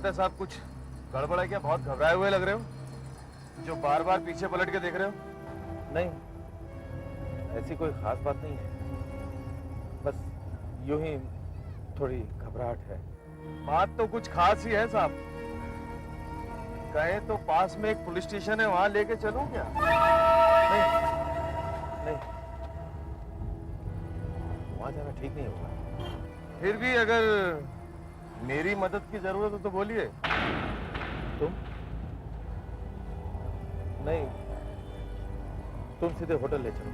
बात है साहब? कुछ गड़बड़ है क्या? बहुत घबराए हुए लग रहे हो, जो बार बार पीछे पलट के देख रहे हो। नहीं, ऐसी कोई खास बात नहीं है, बस यूं ही थोड़ी घबराहट है। बात तो कुछ खास ही है साहब। कहे तो पास में एक पुलिस स्टेशन है, वहां लेके चलूं क्या? नहीं, नहीं, वहां जाना ठीक नहीं होगा। फिर भी अगर मेरी मदद की जरूरत हो तो बोलिए। तुम? नहीं, तुम सीधे होटल ले चलो,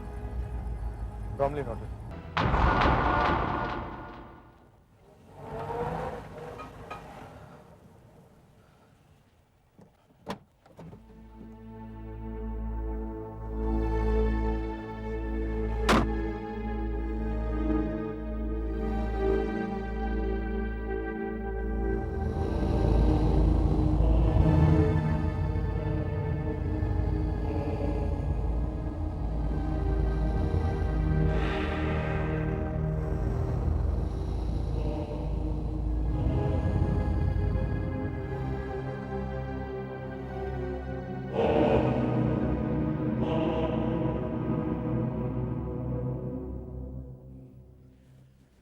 ब्रॉमलिन होटल।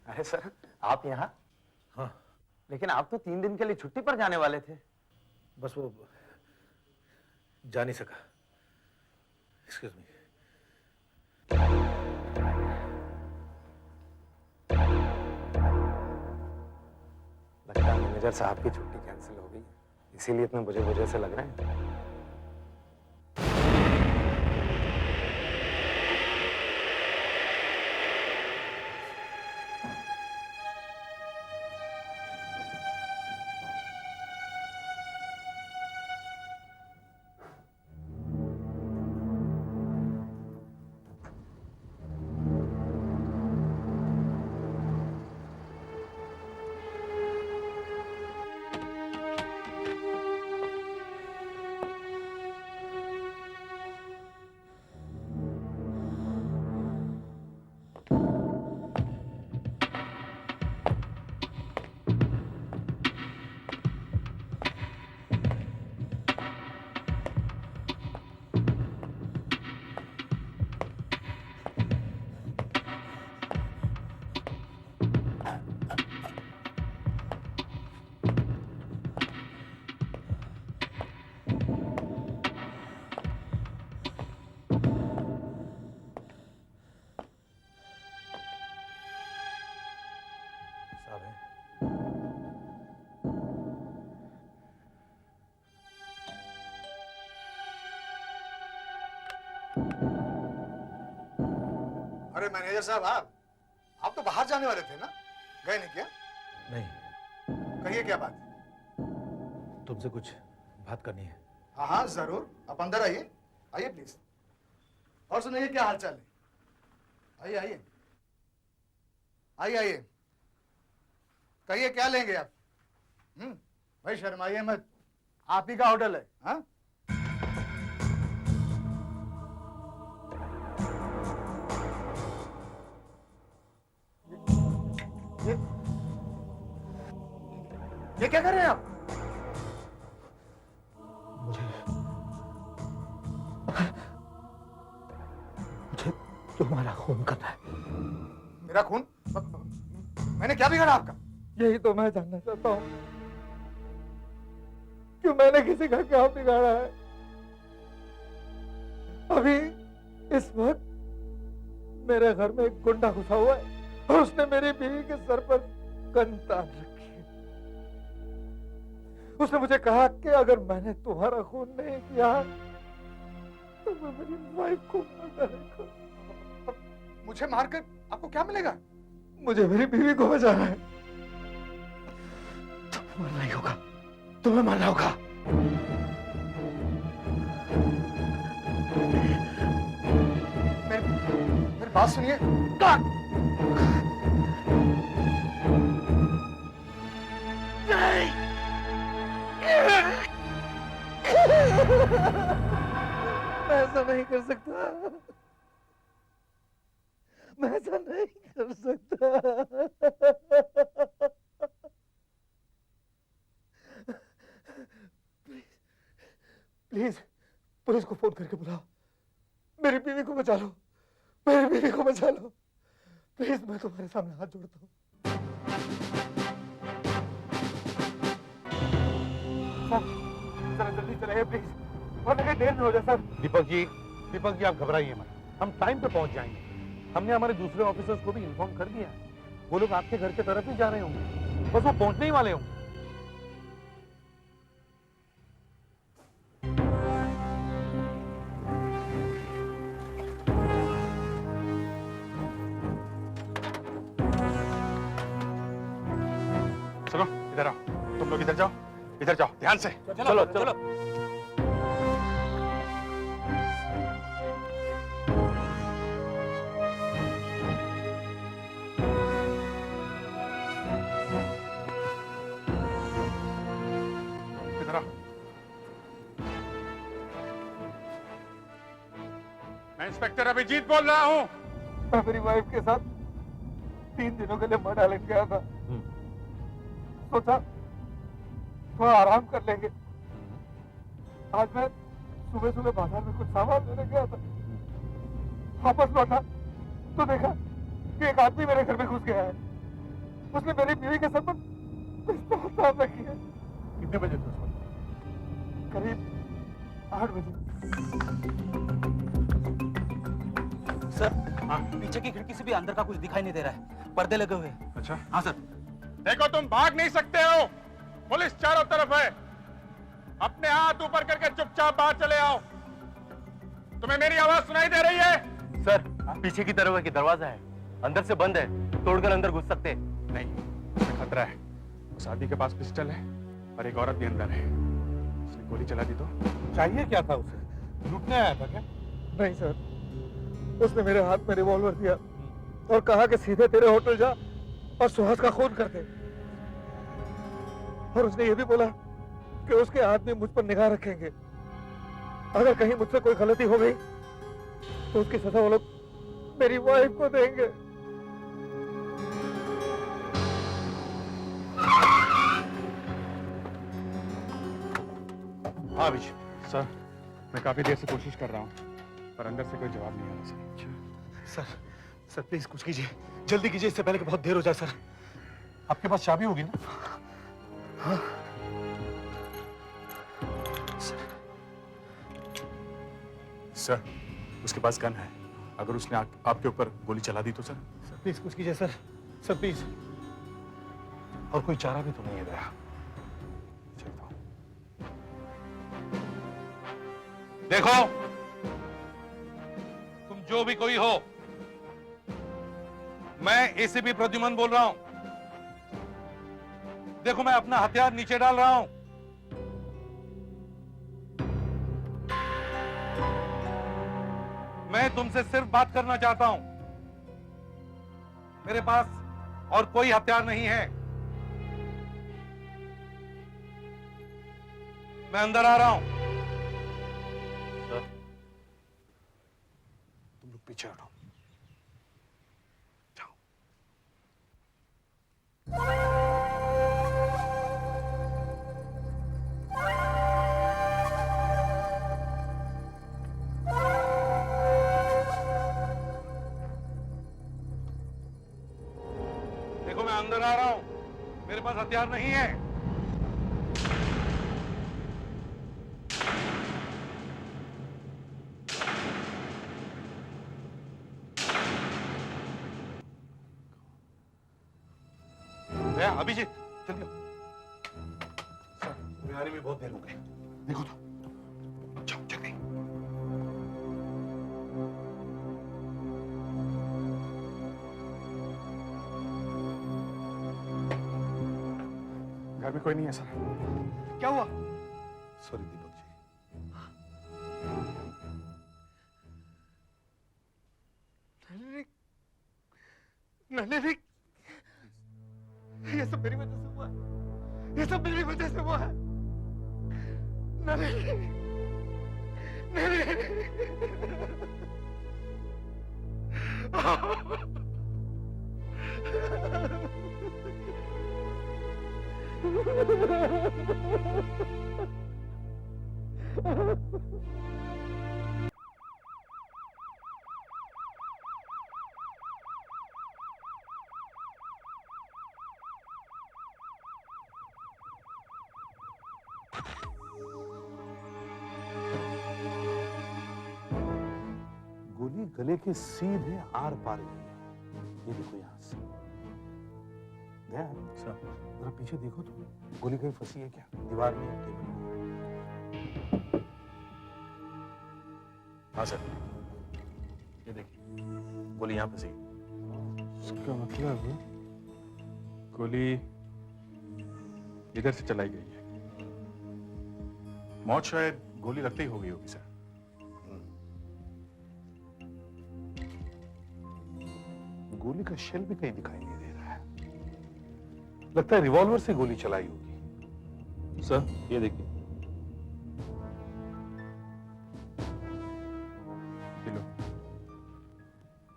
अरे सर, आप यहाँ? हाँ, लेकिन आप तो 3 दिन के लिए छुट्टी पर जाने वाले थे। बस वो जा नहीं सका। Excuse me. लगता है मैनेजर साहब की छुट्टी कैंसिल हो गई, इसीलिए इतने बुझे बुझे से लग रहे हैं। साहब हैं? अरे मैनेजर साहब, आप तो बाहर जाने वाले थे ना? गए नहीं क्या? नहीं, कहिए क्या बात? तुमसे कुछ बात करनी है। हाँ हाँ जरूर, आप अंदर आइए, आइए प्लीज। और सुनाइए, क्या हालचाल है? आइए आइए आइए आइए, कहिए क्या लेंगे आप? भाई शर्माइए मत, आप ही का होटल है। हाँ, ये क्या कर रहे हैं आप? मुझे तुम्हारा खून करना है। मेरा खून? मैंने क्या बिगाड़ा आपका? यही तो मैं जानना चाहता हूँ कि मैंने किसी का क्या बिगाड़ा है। अभी इस वक्त मेरे घर में एक गुंडा घुसा हुआ है और उसने मेरी बीवी के सर पर गन तान रखी है। उसने मुझे कहा कि अगर मैंने तुम्हारा खून नहीं किया तो मैं मेरी वाइफ को मार डालूंगा। मुझे मारकर आपको क्या मिलेगा? मुझे मेरी बीवी को बचाना है। तुम्हें मरना ही होगा, तुम्हें मरना होगा। मेरी बात सुनिए। मैं ऐसा नहीं कर सकता, मैं ऐसा नहीं कर सकता। प्लीज पुलिस को फोन करके बुलाओ, मेरी बीवी को बचा लो, मेरी बीवी को बचा लो, प्लीज मैं तुम्हारे सामने हाथ जोड़ता हूँ। सर जल्दी चलाइए प्लीज, वरना कहीं देर न हो जाए सर। दीपक जी आप घबराइए मत, हम टाइम पे पहुंच जाएंगे। हमने हमारे दूसरे ऑफिसर्स को भी इन्फॉर्म कर दिया है, वो लोग आपके घर की तरफ ही जा रहे होंगे, बस वो पहुंचने ही वाले होंगे। सुनो, इधर आओ, तुम लोग इधर जाओ ध्यान से। चलो चलो। इधर आओ। मैं इंस्पेक्टर अभिजीत बोल रहा हूँ। मैं मेरी वाइफ के साथ 3 दिनों के लिए मड आइलैंड गया था, सोचा थोड़ा आराम कर लेंगे। आज मैं सुबह सुबह बाजार में कुछ सामान लेने गया था, वापस लौटा तो देखा कि एक आदमी मेरे घर में घुस गया है। उसने मेरी बीवी के सर पर पिस्तौल तान रखी है। कितने बजे थे उस वक्त? करीब 8 बजे। सर पीछे की खिड़की से भी अंदर का कुछ दिखाई नहीं दे रहा है, पर्दे लगे हुए हैं। अच्छा, हाँ सर। देखो तुम भाग नहीं सकते हो, पुलिस चारों तरफ है। अपने हाथ ऊपर करके चुपचाप बाहर चले आओ। तुम्हें मेरी आवाज सुनाई दे रही है? सर पीछे की तरफ की दरवाजा है, अंदर से बंद है, तोड़कर अंदर घुस सकते हैं। नहीं, उसमें खतरा है। उस आदमी के पास पिस्टल है और एक औरत भी अंदर है। उसने गोली चला दी तो? चाहिए क्या था उसे? लूटने आया था क्या? नहीं सर, उसने मेरे हाथ में रिवॉल्वर दिया और कहा कि सीधे तेरे होटल जा और सुहास का खून कर दे। और उसने ये भी बोला कि उसके आदमी मुझ पर निगाह रखेंगे, अगर कहीं मुझसे कोई गलती हो गई तो उसकी सजा वो लोग मेरी वाइफ को देंगे। हाँ अभिजीत सर, मैं काफी देर से कोशिश कर रहा हूँ पर अंदर से कोई जवाब नहीं आ रहा सर। सर प्लीज कुछ कीजिए, जल्दी कीजिए, इससे पहले कि बहुत देर हो जाए। सर आपके पास चाबी होगी ना? हाँ सर, उसके पास गन है, अगर उसने आपके ऊपर गोली चला दी तो सर? प्लीज कुछ कीजिए सर, सर प्लीज। और कोई चारा भी तो नहीं है दया। चलता हूँ। देखो तुम जो भी कोई हो, मैं एसीपी प्रद्युमन बोल रहा हूं। देखो मैं अपना हथियार नीचे डाल रहा हूं। मैं तुमसे सिर्फ बात करना चाहता हूं। मेरे पास और कोई हथियार नहीं है। मैं अंदर आ रहा हूं। तुम लोग पीछे हटो। देखो मैं अंदर आ रहा हूं, मेरे पास हथियार नहीं है। दया, अभिजीत जल्दी आओ। तुम्हें आने में बहुत देर हो गई। देखो तो, जाओ जल्दी। घर में कोई नहीं है सर। क्या हुआ? सॉरी दीपक जी। नहीं, ये सब मेरी वजह से हुआ है, ये सब मेरी वजह से हुआ है। नहीं, गोली गले के सीधे आर पार गई है। ये देखो यहां से। ध्यान सर, जरा पीछे देखो तो गोली कहीं फंसी है क्या? दीवार में, टेबल में? हाँ सर, ये देखिए गोली यहाँ फंसी। इसका मतलब गोली इधर से चलाई गई है। मौत शायद गोली लगते ही हो गई होगी सर। गोली का शेल भी कहीं दिखाई नहीं दे रहा है। लगता है रिवॉल्वर से गोली चलाई होगी। सर ये देखिए, किलो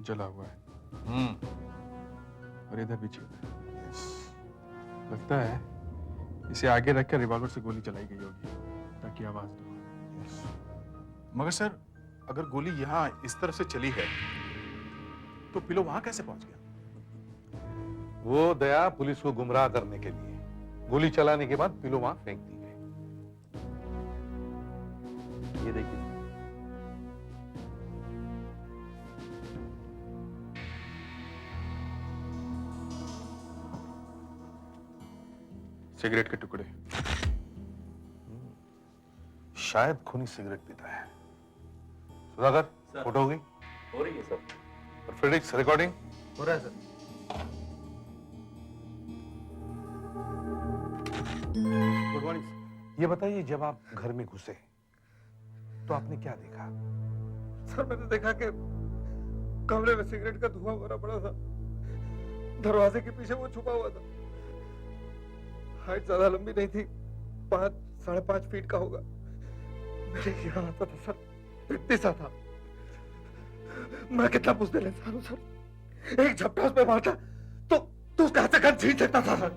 जला हुआ है और इधर भी छेद है। लगता है इसे आगे रखकर रिवॉल्वर से गोली चलाई गई होगी ताकि आवाज दो। मगर सर, अगर गोली यहाँ इस तरफ से चली है तो पिलो वहां कैसे पहुंच गया? वो दया पुलिस को गुमराह करने के लिए गोली चलाने के बाद पिलो वहां फेंक दी गई। ये देखिए, सिगरेट के टुकड़े। शायद खूनी सिगरेट पीता है। सुधाकर, फोटो हो गई? हो रही है सर। और फ्रेडिक्स, रिकॉर्डिंग हो रहा है सर। Good morning. ये बताइए, जब आप घर में घुसे तो आपने क्या देखा? सर मैंने देखा कि कमरे में सिगरेट का धुआं भरा पड़ा था। दरवाजे के पीछे वो छुपा हुआ था। हाइट ज्यादा लंबी नहीं थी, 5-5.5 फीट का होगा। मेरे यहाँ आता था सर, इतनी सा था। मैं कितना बुज़दिल इंसान हूँ सर। एक झपटा उस पे मारता तो उसका हाथ से गन छीन सकता था सर,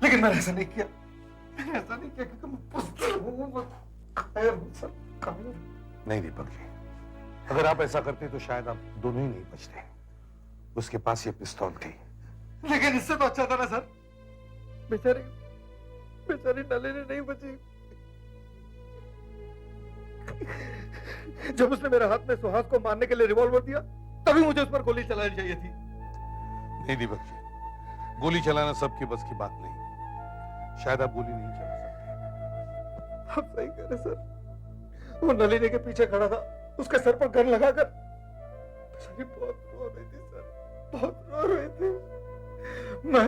लेकिन मैंने ऐसा नहीं किया। मैंने ऐसा नहीं किया क्योंकि मैं बुज़दिल हूँ, मैं कायर हूँ सर, कायर। नहीं दीपक जी, अगर आप ऐसा करते तो शायद आप दोनों ही नहीं बचते। उसके पास ये पिस्तौल थी। लेकिन इससे तो अच्छा था ना सर। बेचारी नलिनी नहीं बची। जब उसने मेरे हाथ में सुहास को मारने के लिए रिवॉल्वर दिया, तभी मुझे उस पर गोली चलानी चाहिए थी। नहीं दीपक जी, गोली चलाना सबके बस की बात नहीं। शायद आप गोली नहीं चला सकते। आप सही कह रहे सर। वो नलिनी के पीछे खड़ा था, उसके सर पर गन लगाकर। बेचारी बहुत रो रही थी सर, बहुत रो रही थी। मैं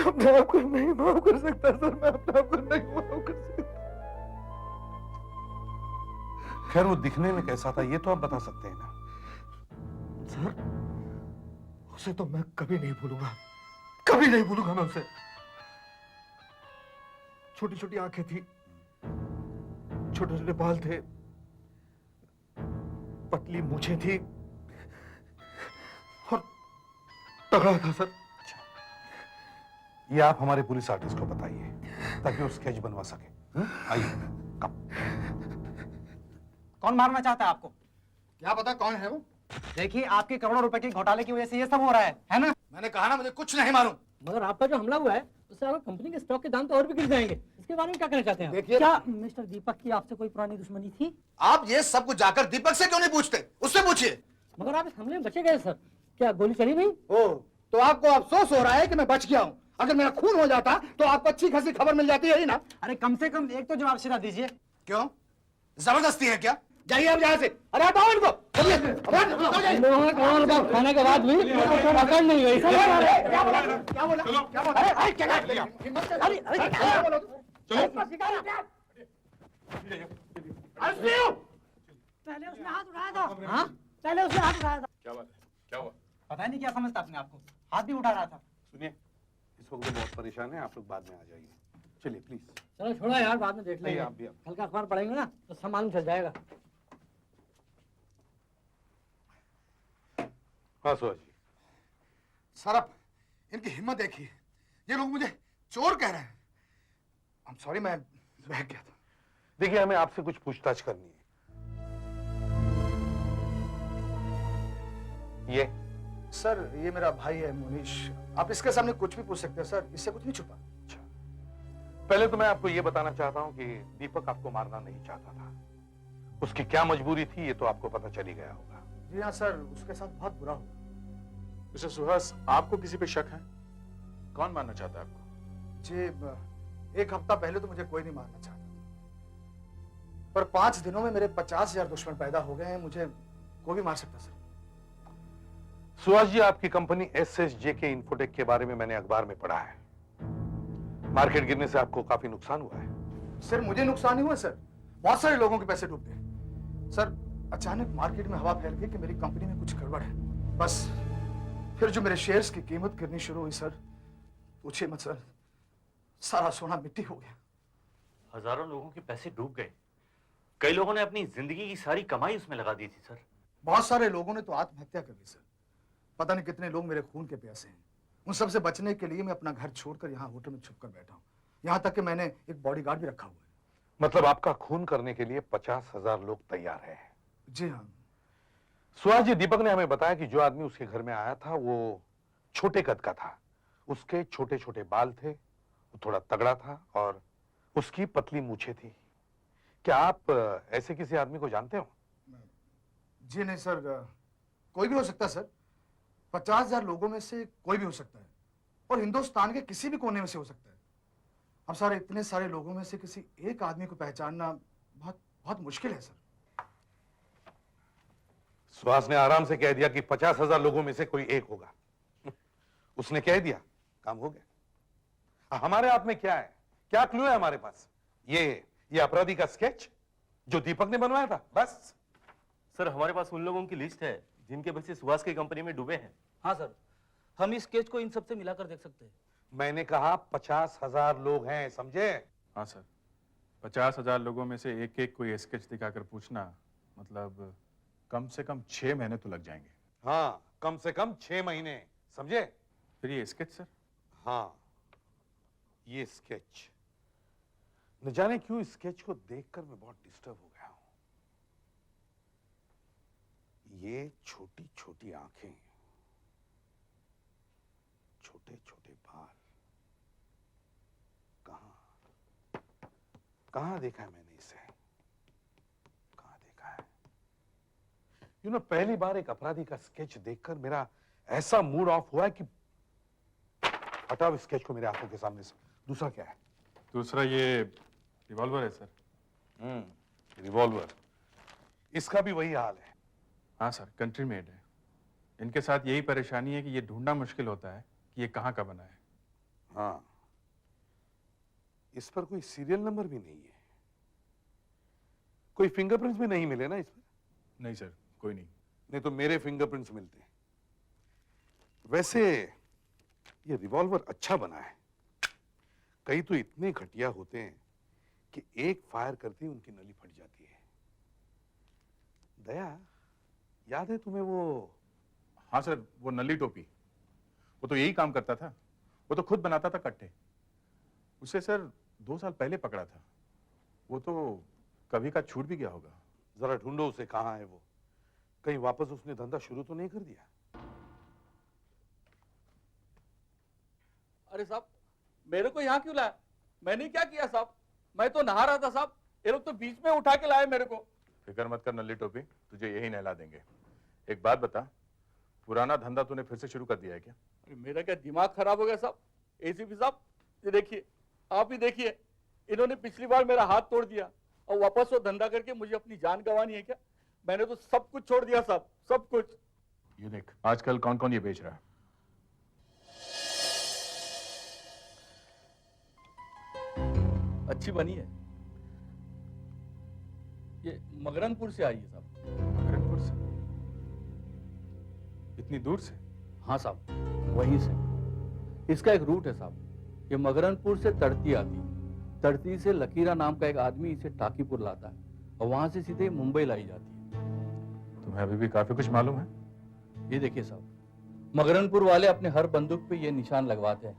अपने आप को नहीं माफ कर सकता सर, मैं अपने आप को नहीं माफ कर सकता। खैर, वो दिखने में कैसा था ये तो आप बता सकते हैं ना? सर, उसे तो मैं कभी नहीं भूलूंगा, कभी नहीं भूलूंगा मैं उसे। छोटी छोटी आंखें थी, छोटे छोटे बाल थे, पतली मूछें थी और तगड़ा था सर। ये आप हमारे पुलिस आर्टिस्ट को बताइए ताकि वो स्केच बनवा सके। आइए, कम। कौन मारना चाहता है आपको? क्या पता कौन है वो? देखिए, आपके करोड़ों रुपए के घोटाले की वजह से ये सब हो रहा है ना? मैंने कहा ना, मुझे कुछ नहीं मालूम। मगर आपका जो हमला हुआ है उससे आपकी कंपनी के स्टॉक के दाम तो और भी गिर जाएंगे। इसके बारे में क्या कहना चाहते हैं? देखिए, क्या मिस्टर दीपक की आपसे कोई पुरानी दुश्मनी थी? आप ये सब कुछ जाकर दीपक से क्यों नहीं पूछते? उससे पूछिए। मगर आप इस हमले में बचे गए सर, क्या गोली चली नहीं? ओ, तो आपको अफसोस हो रहा है कि मैं बच गया हूँ। अगर मेरा खून हो जाता तो आपको अच्छी खासी खबर मिल जाती है ही ना। अरे कम से कम एक तो जवाब सीधा दीजिए। क्यों, जबरदस्ती है क्या? जाइए आप यहाँ से। अरे हटाओ इनको। खाने के बाद भी पकड़ नहीं गई सर। क्या बोला? क्या बोला? क्या बोला? अरे क्या बोला? पहले उसने हाथ उठाया था। हाँ, पहले उसने हाथ उठाया था। क्या बात है? क्या हुआ? पता नहीं क्या समझता अपने आपको, हाथ भी उठा रहा था। सुनिए, इस वक्त वो बहुत परेशान है, आप लोग बाद में आ जाइए। चलिए प्लीज। चलो छोड़ो यार, बाद में देख नहीं, लेंगे। आप भी। कल का अखबार पढ़ेंगे ना तो सब मालूम चल जाएगा। हाँ सुहास जी। सर, आप इनकी हिम्मत देखिए। ये लोग मुझे चोर कह रहे हैं। I'm sorry, मैं बहक गया था। देखिए, हमें आपसे कुछ पूछताछ करनी है। ये सर ये मेरा भाई है मुनीश, आप इसके सामने कुछ भी पूछ सकते हैं सर, इससे कुछ नहीं छुपा। पहले तो मैं आपको यह बताना चाहता हूं कि दीपक आपको मारना नहीं चाहता था। उसकी क्या मजबूरी थी ये तो आपको पता चल ही गया होगा। जी हाँ सर, उसके साथ बहुत बुरा हुआ। मिस्टर सुहास, आपको किसी पे शक है? कौन मारना चाहता है आपको? जी, एक हफ्ता पहले तो मुझे कोई नहीं मारना चाहता था, पर 5 दिनों में मेरे 50,000 दुश्मन पैदा हो गए हैं, मुझे कोई भी मार सकता सर। सुहास जी, आपकी कंपनी SSJ के इन्फोटेक के बारे में मैंने अखबार में पढ़ा है। मार्केट गिरने से आपको काफी नुकसान हुआ है। सर मुझे नुकसान ही हुआ सर, बहुत सारे लोगों के पैसे डूब गए सर। अचानक मार्केट में हवा फैल गई कि मेरी कंपनी में कुछ गड़बड़ है। बस फिर जो मेरे शेयर्स की कीमत गिरनी शुरू हुई सर, पूछिए मत सर, सारा सोना मिट्टी हो गया। हजारों लोगों के पैसे डूब गए। कई लोगों ने अपनी जिंदगी की सारी कमाई उसमें लगा दी थी सर। बहुत सारे लोगों ने तो आत्महत्या कर ली सर। पता नहीं कितने लोग मेरे खून के प्यासे हैं। उन सब से बचने के लिए मैं अपना घर छोड़कर यहाँ होटल में छुपकर बैठा हूँ। यहाँ तक कि मैंने एक बॉडीगार्ड भी रखा हुआ है। मतलब आपका खून करने के लिए 50,000 लोग तैयार हैं? जी हाँ। सुहास जी, दीपक ने हमें बताया कि जो आदमी उसके घर में आया था वो छोटे कद का था। उसके छोटे छोटे बाल थे, वो थोड़ा तगड़ा था और उसकी पतली मूछें थी। क्या आप ऐसे किसी आदमी को जानते हो? जी नहीं सर, कोई भी हो सकता है सर। 50,000 लोगों में से कोई भी हो सकता है, और हिंदुस्तान के किसी भी कोने में से हो सकता है। अब सर इतने सारे लोगों में से किसी एक आदमी को पहचानना बहुत बहुत मुश्किल है सर। सुहास ने आराम से कह दिया कि 50,000 लोगों में से कोई एक होगा। उसने कह दिया, काम हो गया। हमारे हाथ में क्या है, क्या क्लू है हमारे पास? ये अपराधी का स्केच जो दीपक ने बनवाया था, बस। सर हमारे पास उन लोगों की लिस्ट है जिनके पैसे सुहास की कंपनी में डूबे हैं। हाँ सर, हम इस स्केच को इन सब से मिलाकर देख सकते हैं। मैंने कहा 50,000 लोग हैं, समझे? हाँ सर, 50,000 लोगों में से एक एक कोई स्केच दिखाकर पूछना, मतलब कम से कम 6 महीने तो लग जाएंगे। हाँ, कम से कम 6 महीने, समझे? फिर ये स्केच सर? हाँ, ये स्केच। न जाने क्यों इस स्केच को देखकर मैं बहुत डिस्टर्ब हो गया हूं। ये छोटी छोटी आंखें, छोटे छोटे बाल, कहां देखा है मैंने इसे? कहां देखा है? पहली बार एक अपराधी का स्केच देखकर मेरा ऐसा मूड ऑफ हुआ है कि हटाओ इस स्केच को मेरे आंखों के सामने से। दूसरा क्या है? दूसरा ये रिवॉल्वर है सर। रिवॉल्वर। इसका भी वही हाल है। हाँ सर, कंट्री मेड है। इनके साथ यही परेशानी है कि ये ढूंढना मुश्किल होता है कि ये कहाँ का बना है। हाँ, इस पर कोई सीरियल नंबर भी नहीं है, कोई फिंगरप्रिंट्स भी नहीं मिले ना इस पर? नहीं सर, कोई नहीं। नहीं तो मेरे फिंगरप्रिंट्स मिलते हैं। वैसे ये रिवॉल्वर अच्छा बना है। कई तो इतने घटिया होते हैं कि एक फायर करते ही उनकी नली फट जाती है। दया, याद है तुम्हें वो? हाँ सर, वो नली टोपी, वो तो यही काम करता था। वो तो खुद बनाता था कट्टे। उसे सर 2 साल पहले पकड़ा था। वो तो कभी का छूट भी गया होगा। जरा ढूंढो उसे, कहाँ है वो? कहीं वापस उसने धंधा शुरू तो नहीं कर दिया? अरे साहब, मेरे को यहाँ क्यों लाया? मैंने क्या किया साहब? मैं तो नहा रहा था साहब, ये लोग तो बीच में उठा के लाए मेरे को। फिक्र मत कर नली टोपी, तुझे यही नहला देंगे। एक बात बता, पुराना धंधा तूने फिर से शुरू कर दिया है क्या? अरे मेरा क्या दिमाग खराब हो गया साहब? एसीपी साहब, ये देखिए, आप ही देखिए, इन्होंने पिछली बार मेरा हाथ तोड़ दिया और वापस वो धंधा करके मुझे अपनी जान गंवानी है क्या? मैंने तो सब कुछ छोड़ दिया साहब, सब कुछ। ये देख, आजकल कौन कौन ये बेच रहा है। अच्छी बनी है। ये मगरनपुर से आई है साहब। मगरनपुर से? इतनी दूर से? हाँ साहब, वहीं से। इसका एक रूट है साहब। ये मगरनपुर से तड़ती आती है। तड़ती से लकीरा नाम का एक आदमी इसे टाकीपुर लाता है और वहां से सीधे मुंबई लाई जाती है। तुम्हें अभी भी काफी कुछ मालूम है। ये देखिए साहब, मगरनपुर वाले अपने हर बंदूक पे ये निशान लगवाते हैं।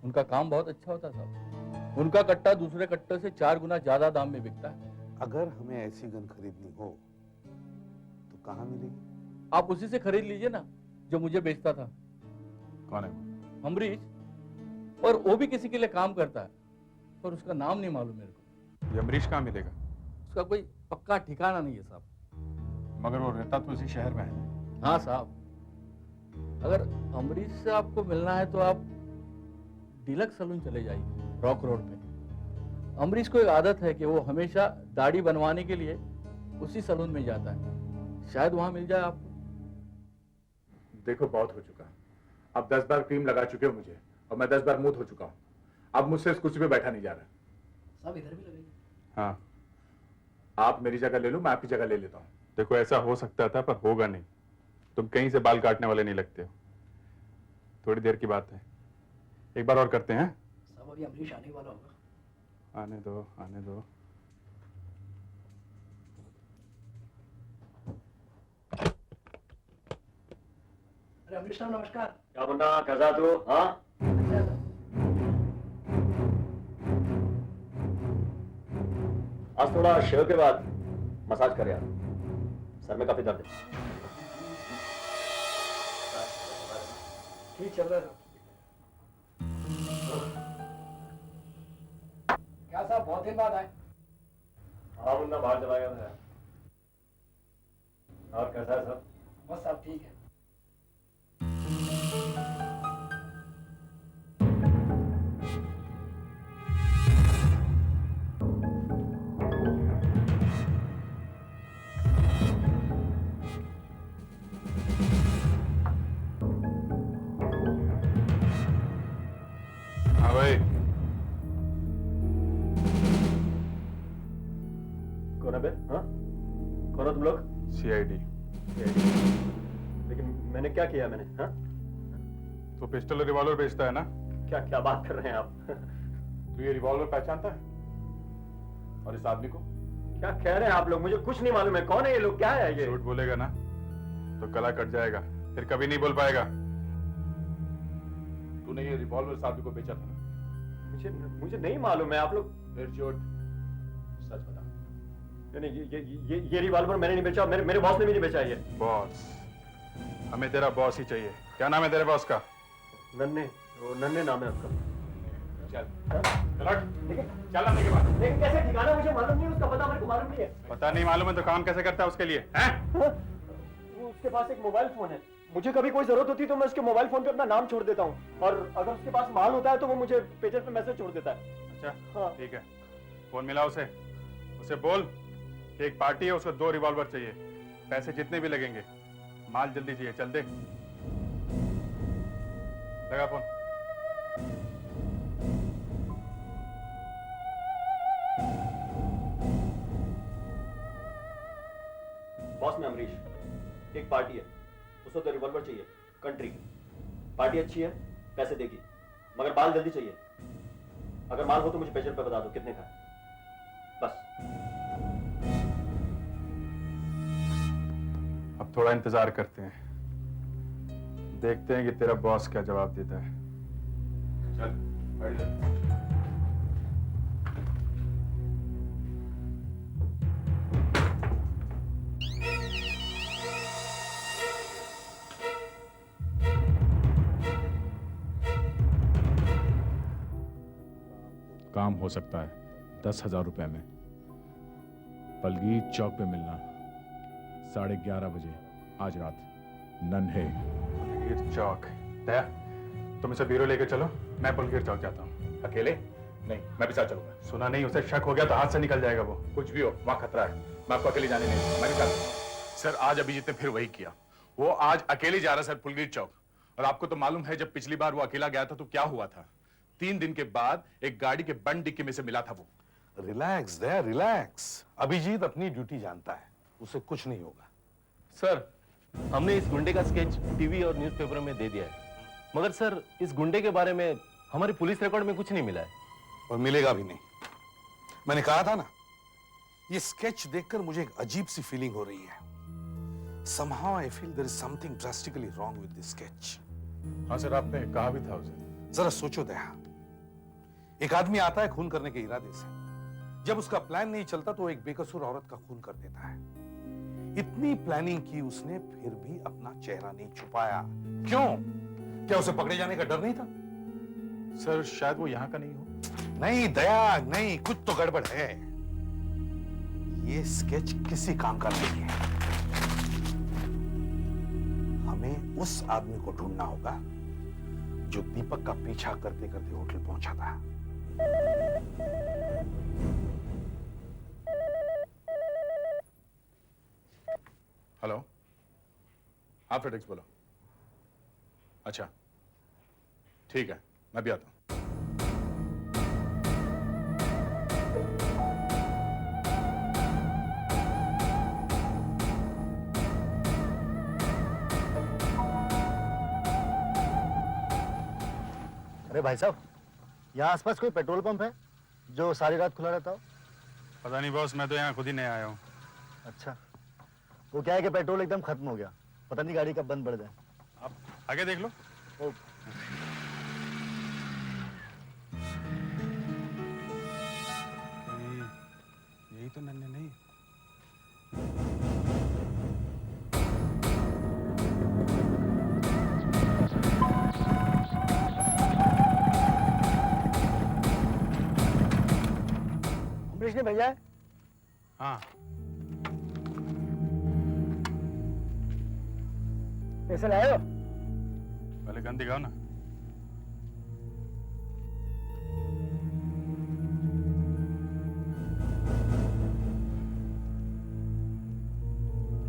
उनका काम बहुत अच्छा होता है साहब। उनका कट्टा दूसरे कट्टे से 4 गुना ज्यादा दाम में बिकता है। अगर हमें ऐसी गन खरीदनी हो तो कहाँ मिलेगी? आप उसी से खरीद लीजिए ना जो मुझे बेचता था, कौन है वो? अमरीश। और वो भी किसी के लिए काम करता है, पर उसका नाम नहीं मालूम मेरे को। ये अमरीश कहाँ मिलेगा? उसका कोई पक्का ठिकाना नहीं है साहब। मगर वो रहता तो इसी शहर में है। हाँ साहब, अगर अमरीश से आपको मिलना है तो आप डीलक्स सलून चले जाइए, रॉक रोड पे। अमरीश को एक आदत है कि वो हमेशा दाढ़ी बनवाने के लिए उसी सलून में जाता है, शायद वहां मिल जाए आपको। देखो बहुत हो चुका, अब 10 बार क्रीम लगा चुके हो मुझे, और मैं 10 बार मूत हो चुका हूँ। अब मुझसे इस कुर्सी पे बैठा नहीं जा रहा। साहब इधर भी लगेगी। हाँ, आप मेरी जगह ले लो, मैं आपकी जगह ले लेता हूँ। देखो ऐसा हो सकता था पर होगा नहीं। तुम कहीं से बाल काटने वाले नहीं लगते हो। थोड़ी देर की बात है, एक बार और करते हैं। साहब अभी अमरीश आने वाला होगा। आने दो, आने दो। अरे अमरीश साहब नमस्कार। क्या मुन्ना, कैसा तू? हाँ, आज थोड़ा शेव के बाद मसाज कर यार, सर में काफी दर्द है। ठीक चल रहा है क्या साहब, बहुत दिन बाद आए। हाँ मुन्ना, बाहर चला गया था। और कैसा है सब? बस साहब ठीक है। हाँ भाई, कौन है बे? हाँ? कौन हो तुम लोग? CID। लेकिन मैंने क्या किया मैंने? हाँ? तो पिस्टल और रिवॉल्वर बेचता है ना? क्या क्या बात कर रहे हैं आप? तू ये रिवॉल्वर पहचानता है? और इस आदमी को? क्या कह रहे हैं आप लोग? मुझे कुछ नहीं मालूम है। कौन है ये लोग? क्या है ये? झूठ बोलेगा ना तो गला कट जाएगा, फिर कभी नहीं बोल पाएगा। तूने ये रिवॉल्वर इस आदमी को बेचा था ना? मुझे नहीं मालूम है। आप लोग फिर झूठ, सच बता। नहीं, ये रिवॉल्वर मैंने नहीं बेचा। मेरे बॉस ने भी नहीं बेचा ये। बॉस? हमें तेरा बॉस ही चाहिए। क्या नाम है तेरे बॉस का? नन्हे, वो नन्हे नाम है उसका। चल चल आने के बाद। लेकिन कैसे ठिकाना मुझे मालूम नहीं, उसका पता मेरे को मालूम नहीं है। पता नहीं मालूम है तो काम कैसे करता है उसके लिए? हैं? वो उसके पास एक मोबाइल फोन है। मुझे कभी कोई जरूरत होती है तो मैं उसके मोबाइल फोन पे अपना नाम छोड़ देता हूँ, और अगर उसके पास माल होता है तो वो मुझे पेजर पे मैसेज छोड़ देता है। अच्छा हाँ। ठीक है, फोन मिला उसे बोल कि एक पार्टी है, उसको 2 रिवॉल्वर चाहिए, पैसे जितने भी लगेंगे, माल जल्दी चाहिए। चल दे, लगा फोन। बॉस में अमरीश, एक पार्टी है, उसको तो रिवॉल्वर चाहिए, कंट्री की पार्टी अच्छी है, पैसे देगी, मगर माल जल्दी चाहिए। अगर माल हो तो मुझे पेजर पे बता दो कितने का है, बस। अब थोड़ा इंतजार करते हैं, देखते हैं कि तेरा बॉस क्या जवाब देता है। चल बैठ जा। काम हो सकता है 10,000 रुपए में। पलगीर चौक पे मिलना 11:30 बजे आज रात। नन्हे। पुलगीर चौक? दया, तुम इसे ब्यूरो लेके चलो, मैं पुलगीर चौक जाता हूँ। अकेले? नहीं, मैं भी साथ चलूंगा। सुना नहीं, उसे शक हो गया तो हाथ से निकल जाएगा वो। कुछ भी हो, वहां खतरा है, मैं आपको अकेले जाने नहीं दूंगा। मैं भी साथ। सर आज अभिजीत ने फिर वही किया, वो आज अकेले जा रहा सर पुलगीर चौक। और आपको तो मालूम है जब पिछली बार वो अकेला गया था तो क्या हुआ था। 3 दिन के बाद एक गाड़ी के बंद डिक्की में से मिला था वो। रिलैक्स दया, रिलैक्स। अभिजीत अपनी ड्यूटी जानता है, उसे कुछ नहीं होगा। सर हमने इस गुंडे का स्केच टीवी और न्यूज़पेपर में दे दिया है, मगर सर इस गुंडे के बारे में हमारे पुलिस रिकॉर्ड में कुछ नहीं मिला है। और मिलेगा भी नहीं। मैंने कहा था ना, ये स्केच देखकर मुझे एक अजीब सी फीलिंग हो रही है। Somehow I feel there is something drastically wrong with this sketch. हाँ सर, आपने कहा भी था उसे। जरा सोचो दया, एक आदमी आता है खून करने के इरादे से, जब उसका प्लान नहीं चलता तो एक बेकसूर औरत का खून कर देता है। इतनी प्लानिंग की उसने, फिर भी अपना चेहरा नहीं छुपाया। क्यों? क्या उसे पकड़े जाने का डर नहीं था? सर शायद वो यहाँ का नहीं हो। नहीं दया, नहीं, कुछ तो गड़बड़ है। ये स्केच किसी काम का नहीं है। हमें उस आदमी को ढूंढना होगा जो दीपक का पीछा करते करते होटल पहुंचा था। हेलो, हाँ फेडेक्स बोलो। अच्छा ठीक है, मैं भी आता हूं। अरे भाई साहब, यहाँ आसपास कोई पेट्रोल पंप है जो सारी रात खुला रहता हो? पता नहीं बॉस, मैं तो यहाँ खुद ही नया आया हूँ। अच्छा, वो क्या है कि पेट्रोल एकदम खत्म हो गया, पता नहीं गाड़ी कब बंद पड़ जाए। आप आगे देख लो। यही तो नन्हे नहीं। अमरीश ने भेजा है? हाँ, पैसे लाए हो? पहले गन दिखाओ ना।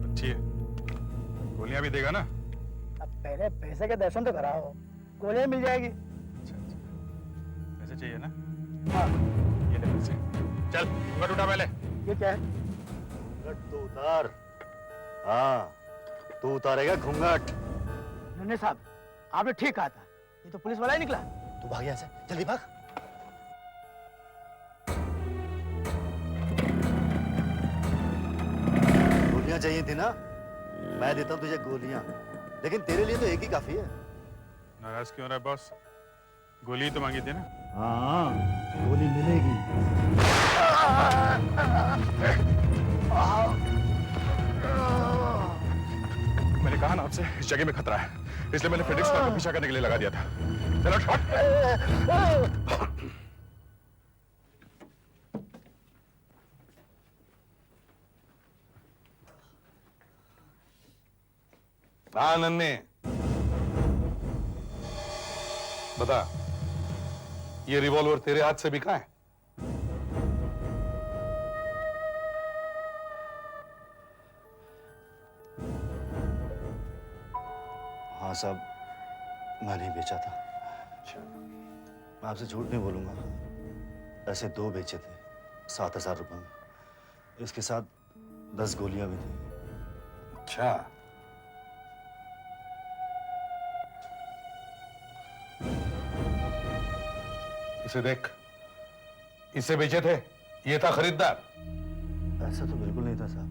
अच्छी है, गोलियां भी देगा ना? अब पहले पैसे के दर्शन तो कराओ, गोलियां मिल जाएगी। अच्छा अच्छा, पैसे चाहिए ना? हाँ। ये ले पैसे। चल घूंघट उठा पहले। ये क्या है? घूंघट तो उतार। हाँ, तू उतारेगा घूंघट। नन्हे साहब, आपने ठीक कहा था, ये तो पुलिस वाला ही निकला। तू भाग यहाँ से, जल्दी भाग। गोलियां चाहिए थी ना? मैं देता हूँ तुझे गोलियां, लेकिन तेरे लिए तो एक ही काफी है। नाराज क्यों हो रहा है बॉस? गोली ही तो मांगी थी ना? हाँ, गोली मिलेगी। मैंने कहा ना आपसे, इस जगह में खतरा है, इसलिए मैंने फेडेक्स का पीछा करने के लिए लगा दिया था। चलो शॉट। हाँ नन्हे, बता, ये रिवॉल्वर तेरे हाथ से बिका है? हाँ साहब, मैं नहीं बेचा था। अच्छा, मैं आपसे झूठ नहीं बोलूंगा, ऐसे 2 बेचे थे 7,000 रुपए में। इसके साथ 10 गोलियां भी थी। अच्छा, इसे देख, इसे बेचे थे, ये था खरीदार? ऐसा तो बिल्कुल नहीं था साहब।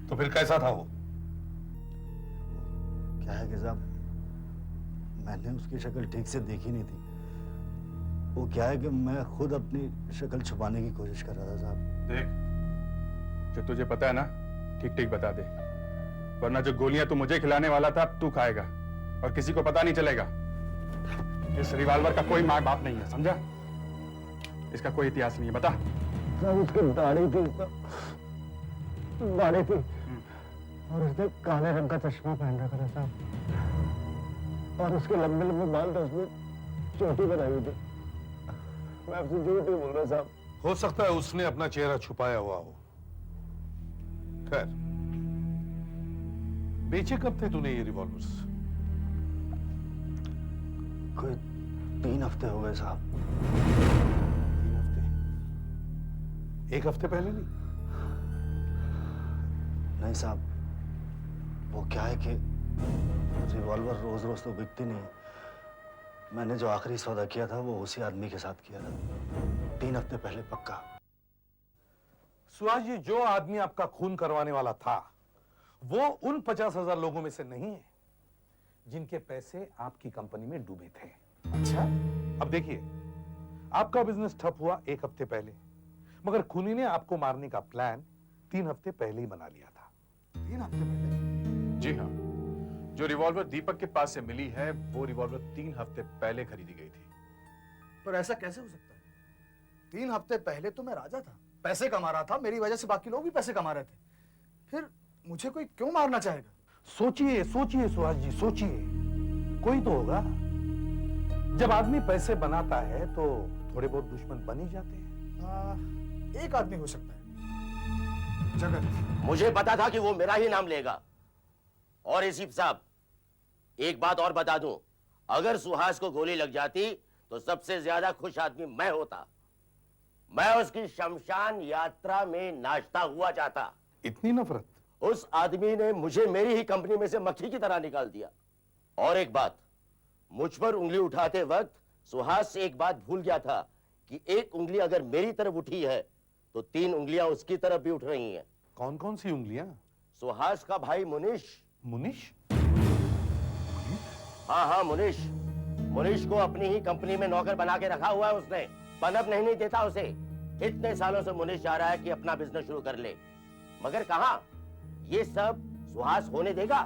तो फिर कैसा था वो? क्या है कि साहब, मैंने उसकी शक्ल ठीक से देखी नहीं थी। वो क्या है कि मैं खुद अपनी शक्ल छुपाने की कोशिश कर रहा था साहब। देख, जो तुझे पता है ना, ठीक ठीक बता दे, वरना जो गोलियां तू मुझे खिलाने वाला था तू खाएगा और किसी को पता नहीं चलेगा। इस रिवॉल्वर का कोई माँ बाप नहीं है, समझा? इसका कोई इतिहास नहीं है, बता। साहब उसकी दाढ़ी थी, दाढ़ी थी, और उसने काले रंग का चश्मा पहन रखा था साहब, और उसके लंबे लंबे बाल थे, उसने चोटी बनाई हुई थी। मैं आपसे झूठ नहीं बोल रहा साहब। हो सकता है उसने अपना चेहरा छुपाया हुआ हो। खैर, बेचे कब थे तूने ये रिवॉल्वर्स? कोई 3 हफ्ते हो गए साहब। 3 हफ्ते? 1 हफ्ते पहले नहीं? नहीं साहब, वो क्या है कि रिवॉल्वर रोज रोज तो बिकती नहीं। मैंने जो आखिरी सौदा किया था वो उसी आदमी के साथ किया था, 3 हफ्ते पहले पक्का। सुहास जी, जो आदमी आपका खून करवाने वाला था वो उन 50,000 लोगों में से नहीं है जिनके पैसे आपकी कंपनी में डूबे थे। अच्छा? अब देखिए, आपका बिजनेस ठप हुआ 1 हफ्ते पहले, मगर खूनी ने आपको मारने का प्लान 3 हफ्ते पहले ही बना लिया था। 3 हफ्ते पहले? जी हाँ, जो रिवॉल्वर दीपक के पास से मिली है वो रिवॉल्वर 3 हफ्ते पहले खरीदी गई थी। पर ऐसा कैसे हो सकता है? 3 हफ्ते पहले तो मैं राजा था, पैसे कमा रहा था, मेरी वजह से बाकी लोग भी पैसे कमा रहे थे। फिर मुझे कोई क्यों मारना चाहेगा? सोचिए सोचिए सुहास जी, सोचिए, कोई तो होगा। जब आदमी पैसे बनाता है तो थोड़े बहुत दुश्मन बन ही जाते हैं। एक आदमी हो सकता है, जगत। मुझे पता था कि वो मेरा ही नाम लेगा। और एसीप साहब, एक बात और बता दूं, अगर सुहास को गोली लग जाती तो सबसे ज्यादा खुश आदमी मैं होता। मैं उसकी शमशान यात्रा में नाचता हुआ जाता। इतनी नफरत? उस आदमी ने मुझे मेरी ही कंपनी में से मक्खी की तरह निकाल दिया। और एक बात, मुझ पर उंगली उठाते वक्त सुहास एक बात भूल गया था कि एक उंगली अगर मेरी तरफ उठी है तो 3 उंगलियां उसकी तरफ भी उठ रही हैं। कौन कौन सी उंगलियां? सुहास का भाई मुनीश। मुनीश? हाँ, मुनीश। मुनीश को अपनी ही कंपनी में नौकर बना के रखा हुआ है उसने। पनप नहीं देता उसे। इतने सालों से मुनीश चाह रहा है कि अपना बिजनेस शुरू कर ले, मगर कहां? ये सब सुहास होने देगा?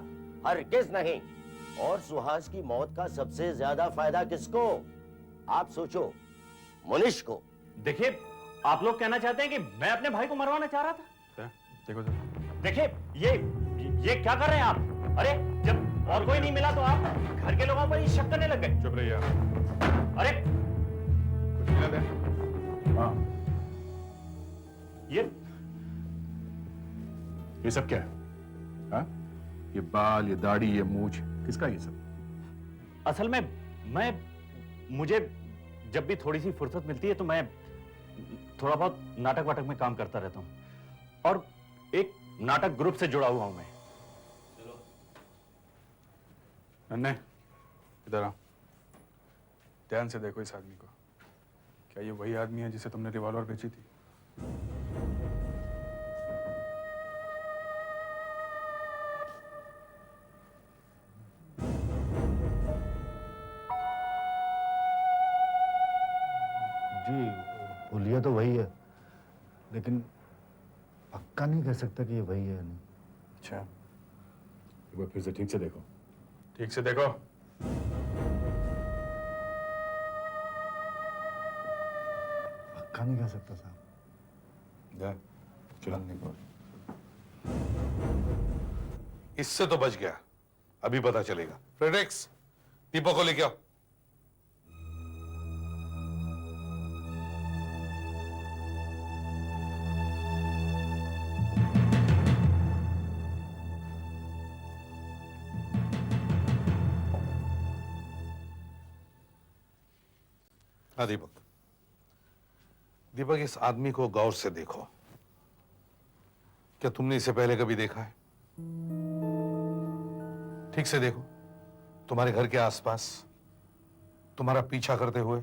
हरगिज नहीं। और सुहास की मौत का सबसे ज्यादा फायदा किसको? आप सोचो, मुनीश को। देखिए, आप लोग कहना चाहते हैं कि मैं अपने भाई को मरवाना चाह रहा था? देखो जरा। देखिए, ये क्या कर रहे हैं आप? अरे, जब और कोई नहीं मिला तो आप घर के लोगों पर ही शक करने लग गए। चुप रहिए। अरे, कुछ मिला दे? हाँ। ये सब क्या है? हाँ? ये बाल, ये दाढ़ी, ये मूछ, किसका ये सब? असल में मुझे जब भी थोड़ी सी फुर्सत मिलती है तो मैं थोड़ा बहुत नाटक वाटक में काम करता रहता हूँ, और एक नाटक ग्रुप से जुड़ा हुआ हूं मैं। नन्हे, इधर आ। ध्यान से देखो इस आदमी को। क्या ये वही आदमी है जिसे तुमने रिवॉल्वर बेची थी? जी, हुलिया तो वही है, लेकिन पक्का नहीं कह सकता कि ये वही है। नहीं। अच्छा, एक बार फिर से ठीक से देखो। ठीक से देखो। पक्का नहीं कह सकता साहब। चलने को इससे तो बच गया, अभी पता चलेगा। फ्रेडरिक्स, दीपक को लेके आओ। हाँ दीपक, दीपक इस आदमी को गौर से देखो। क्या तुमने इसे पहले कभी देखा है? ठीक से देखो, तुम्हारे घर के आसपास, तुम्हारा पीछा करते हुए।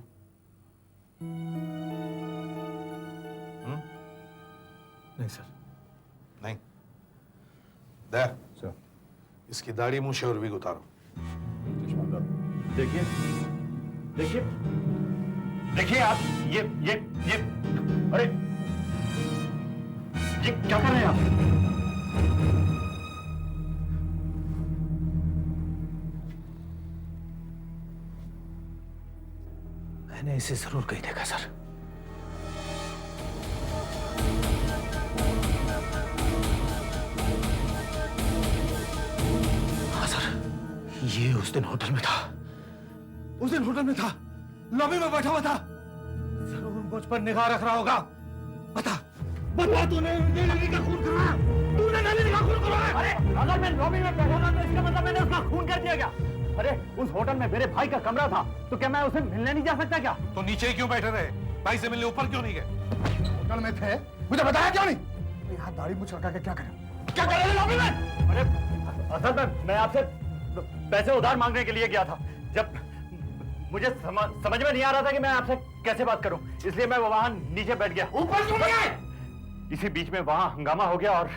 नहीं सर। नहीं? देख सर, इसकी दाढ़ी मूछें और भी उतारो। देखिए, देखिए, देखिए आप, ये अरे, ये क्या कर रहे हैं आप? मैंने इसे जरूर कहीं देखा सर। हाँ सर, ये उस दिन होटल में था। उस दिन होटल में था, लॉबी में बैठा हुआ था। जरूर मुझ पर निगाह रख रहा होगा। बता तूने नलिनी का खून कराया? तूने नलिनी का खून कराया? अरे, अगर मैं लॉबी में बैठा था तो इसका मतलब मैंने उसका खून कर दिया क्या? अरे, उस होटल में मेरे भाई का कमरा था, तो क्या मैं उसे मिलने नहीं जा सकता क्या? तो नीचे ही क्यों बैठे रहे? भाई से मिलने ऊपर क्यों नहीं गए? होटल में थे, मुझे बताया क्यों नहीं? यहाँ दाढ़ी मूछ लगा के क्या करें? क्या कर रहे हैं लॉबी में? अरे, असल में मैं आपसे पैसे उधार मांगने के लिए गया था। जब मुझे समझ में नहीं आ रहा था कि मैं आपसे कैसे बात करूं, इसलिए मैं वहां नीचे बैठ गया। ऊपर क्यों नहीं गए? इसी बीच में वहां हंगामा हो गया और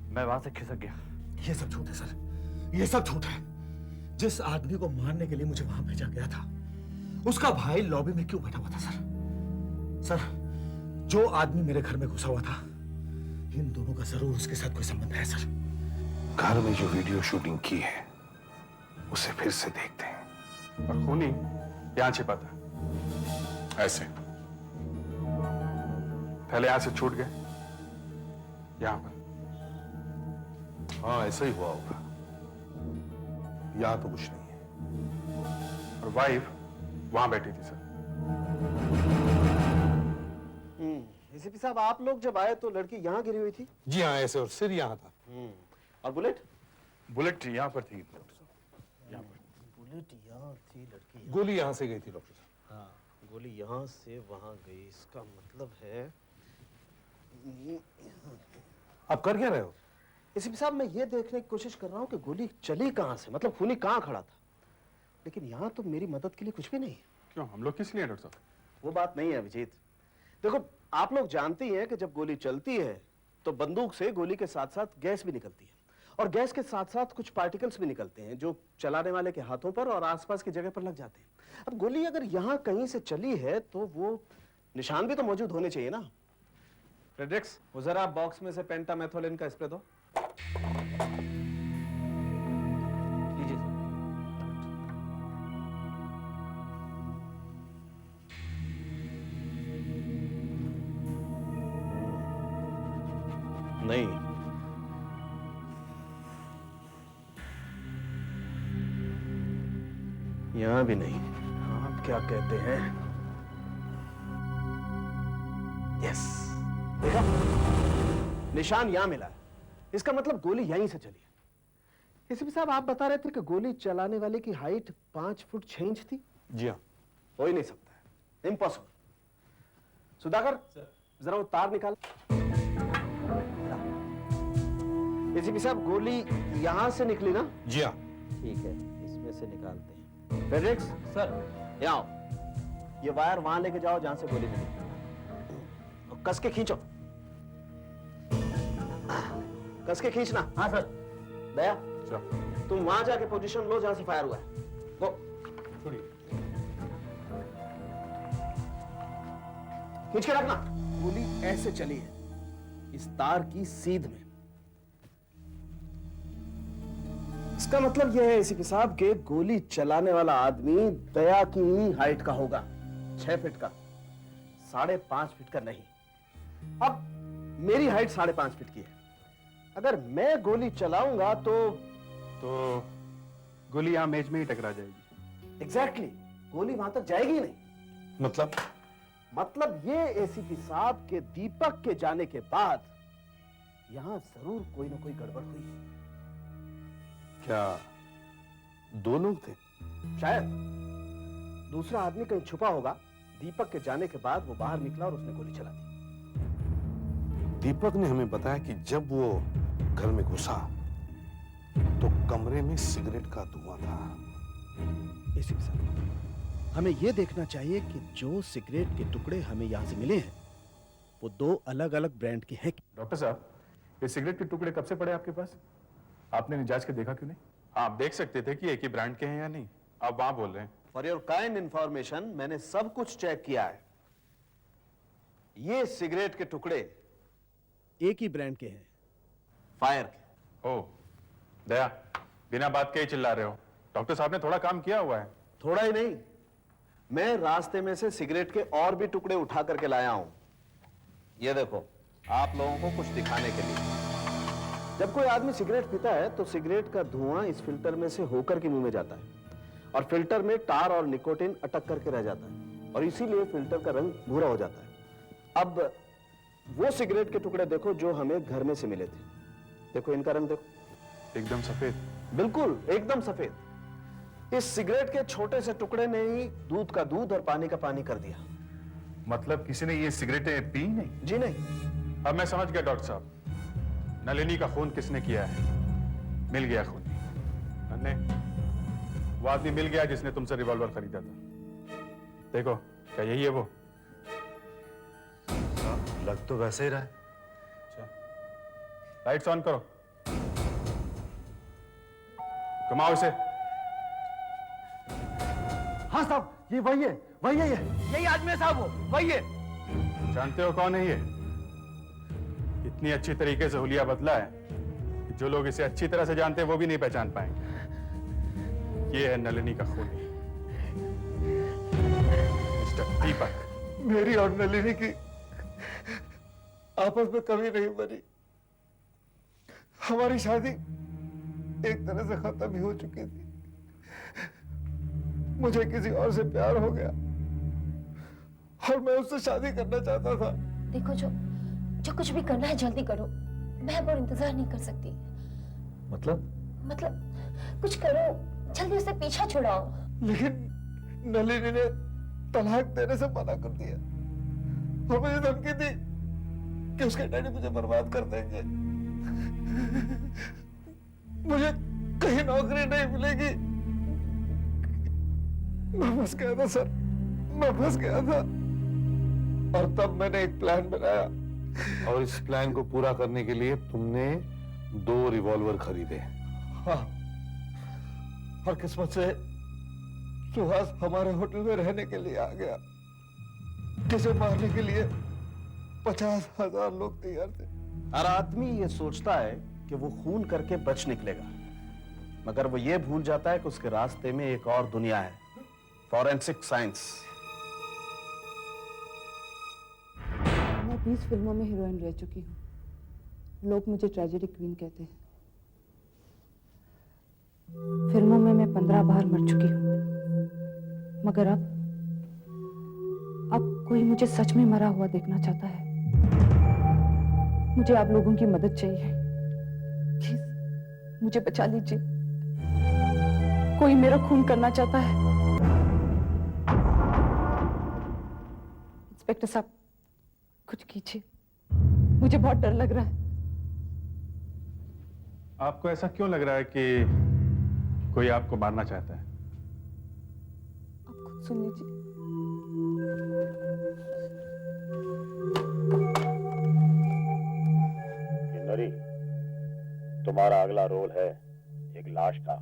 मैं वहां से खिसक गया। ये सब झूठ है सर, ये सब झूठ है। जिस आदमी को मारने के लिए मुझे वहां भेजा गया था, उसका भाई लॉबी में क्यों बैठा हुआ था सर? सर, जो आदमी मेरे घर में घुसा हुआ था, इन दोनों का जरूर उसके साथ कोई संबंध है सर। घर में जो वीडियो शूटिंग की है उसे फिर से देखते हैं। और खूनी यहां छिपा था ऐसे, पहले यहां से छूट गए यहां पर। हाँ ऐसा ही हुआ होगा, यहां तो कुछ नहीं है। और वाइफ वहां बैठी थी सर। एसीपी साहब, आप लोग जब आए तो लड़की यहाँ गिरी हुई थी? जी हाँ, ऐसे, और सिर यहाँ था। और बुलेट? बुलेट यहां पर थी डॉक्टर साहब, यहाँ पर। बुलेट यहाँ थी, लड़की गोली यहाँ से गई थी डॉक्टर साहब। हाँ, गोली यहाँ से वहां गई, इसका मतलब है आप कर क्या रहे हो? एसीपी साहब, मैं ये देखने की कोशिश कर रहा हूँ कि गोली चली कहाँ से, मतलब खूनी कहाँ खड़ा था। लेकिन यहाँ तो मेरी मदद के लिए कुछ भी नहीं है। क्यों, हम लोग किस लिए डॉक्टर साहब? वो बात नहीं है अभिजीत। देखो, आप लोग जानते ही हैं कि जब गोली चलती है तो बंदूक से गोली के साथ साथ गैस भी निकलती है, और गैस के साथ साथ कुछ पार्टिकल्स भी निकलते हैं जो चलाने वाले के हाथों पर और आसपास की जगह पर लग जाते हैं। अब गोली अगर यहाँ कहीं से चली है तो वो निशान भी तो मौजूद होने चाहिए ना। फ्रेडरिक्स, वो जरा बॉक्स में से पेंटामेथोलिन का स्प्रे दो। लीजिए सर। नहीं, यहां भी नहीं। आप क्या कहते हैं? यस, देखा, निशान यहां मिला है। इसका मतलब गोली यहीं से चली है। एसीपी साहब, आप बता रहे थे कि गोली चलाने वाले की हाइट 5 फुट 6 इंच थी। जी हाँ। हो ही नहीं सकता है, इम्पॉसिबल। सुधाकर, जरा वो तार निकाल। एसीपी साहब, गोली यहां से निकली ना? जी हाँ। ठीक है, इसमें से निकालते हैं। फेडरिक्स सर, यहाँ आओ। ये वायर वहां लेके जाओ जहां से गोली मिली, और कस के खींचो। कस के खींचना। हाँ सर। दया, तुम वहां जाके पोजीशन लो जहां से फायर हुआ है। गो। खींच के रखना। गोली ऐसे चली है, इस तार की सीध में। इसका मतलब यह है एसीपी साहब कि गोली चलाने वाला आदमी दया की ही हाइट का होगा, 6 फीट का, 5.5 फीट का नहीं। अब मेरी हाइट 5.5 फीट की है। अगर मैं गोली चलाऊंगा तो गोली यहां मेज में ही टकरा जाएगी। एग्जैक्टली, गोली वहां तक जाएगी ही नहीं। मतलब ये एसीपी साहब के दीपक के जाने के बाद यहां जरूर कोई ना कोई गड़बड़ हुई है। क्या दो लोग थे? शायद दूसरा आदमी कहीं छुपा होगा। दीपक के जाने के बाद वो बाहर निकला और उसने गोली चला दी। दीपक ने हमें बताया कि जब वो घर में घुसा तो कमरे में सिगरेट का धुआं था। एसीपी साहब, हमें यह देखना चाहिए कि जो सिगरेट के टुकड़े हमें यहां से मिले हैं वो 2 अलग अलग ब्रांड के हैं। डॉक्टर साहब, ये सिगरेट के टुकड़े कब से पड़े आपके पास? आपने जांच के देखा क्यों नहीं? आप देख सकते थे कि एक ही ब्रांड के हैं या नहीं। आप वहां बोल रहे हैं। फॉर योर काइंड इंफॉर्मेशन, मैंने सब कुछ चेक किया है। ये सिगरेट के टुकड़े एक ही ब्रांड के हैं, फायर के। ओ दया, बिना बात के ही चिल्ला रहे हो। डॉक्टर साहब ने थोड़ा काम किया हुआ है। थोड़ा ही नहीं, मैं रास्ते में से सिगरेट के और भी टुकड़े उठा करके लाया हूं। ये देखो, आप लोगों को कुछ दिखाने के लिए। जब कोई आदमी सिगरेट पीता है तो सिगरेट का धुआं इस फिल्टर में से होकर के मुंह में जाता है, और फिल्टर में टार और निकोटीन अटक करके रह जाता है, और इसीलिए फिल्टर का रंग भूरा हो जाता है। अब वो सिगरेट के टुकड़े देखो जो हमें घर में से मिले थे। देखो इनका रंग, देखो एकदम सफेद। बिल्कुल एकदम सफेद। इस सिगरेट के छोटे से टुकड़े ने ही दूध का दूध और पानी का पानी कर दिया। मतलब किसी ने ये सिगरेटें पी नहीं? जी नहीं। अब मैं समझ गया डॉक्टर साहब, नलिनी का खून किसने किया है। मिल गया खून। नन्हे, वो आदमी मिल गया जिसने तुमसे रिवॉल्वर खरीदा था। देखो, क्या यही है वो? लग तो वैसे ही रहा है। लाइट्स ऑन करो, कमाओ इसे। हाँ साहब, ये वही है, वही है, यही आदमी है साहब, वो वही है। जानते हो कौन है ये? इतनी अच्छी तरीके से हुलिया बदला है कि जो लोग इसे अच्छी तरह से जानते हैं वो भी नहीं पहचान पाएंगे। ये है नलिनी का खूनी, मिस्टर दीपक। मेरी और नलिनी की आपस में कभी नहीं बनी। हमारी शादी एक तरह से खत्म ही हो चुकी थी। मुझे किसी और से प्यार हो गया और मैं उससे शादी करना चाहता था। देखो, जो कुछ भी करना है जल्दी करो। मैं अब और इंतजार नहीं कर सकती। मतलब कुछ करो, जल्दी उससे पीछा छुड़ाओ। लेकिन नलिनी ने तलाक देने से मना कर दिया और मुझे धमकी दी कि उसके डैडी मुझे बर्बाद कर देंगे। मुझे कहीं नौकरी नहीं मिलेगी। मैं फंस गया था सर, मैं फंस गया था। और तब मैंने एक प्लान बनाया। और इस प्लान को पूरा करने के लिए तुमने 2 रिवॉल्वर खरीदे। हाँ, और किस्मत से सुहास हमारे होटल में रहने के लिए आ गया, जिसे मारने के लिए 50,000 लोग तैयार थे। हर आदमी ये सोचता है कि वो खून करके बच निकलेगा, मगर वो ये भूल जाता है कि उसके रास्ते में एक और दुनिया है, फॉरेंसिक साइंस। मैं 20 फिल्मों में हीरोइन रह चुकी हूँ। लोग मुझे ट्रेजेडी क्वीन कहते हैं। फिल्मों में मैं 15 बार मर चुकी हूँ, मगर अब कोई मुझे सच में मरा हुआ देखना चाहता है। मुझे आप लोगों की मदद चाहिए। प्लीज मुझे बचा लीजिए। कोई मेरा खून करना चाहता है। इंस्पेक्टर साहब, कुछ कीजिए, मुझे बहुत डर लग रहा है। आपको ऐसा क्यों लग रहा है कि कोई आपको मारना चाहता है? आप खुद सुन लीजिए। किन्नरी, तुम्हारा अगला रोल है एक लाश का।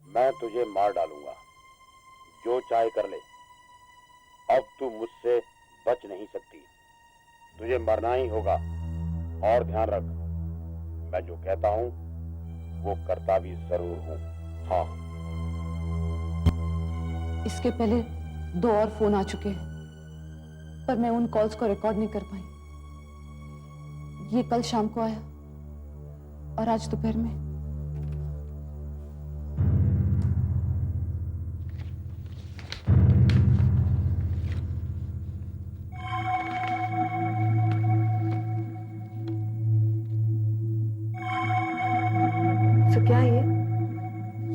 मैं तुझे मार डालूंगा, जो चाहे कर ले। अब तू मुझसे बच नहीं सकती, तुझे मरना ही होगा। और ध्यान रख, मैं जो कहता हूं वो करता भी जरूर हूं। हाँ। इसके पहले 2 और फोन आ चुके हैं, पर मैं उन कॉल्स को रिकॉर्ड नहीं कर पाई। ये कल शाम को आया और आज दोपहर में। तो क्या है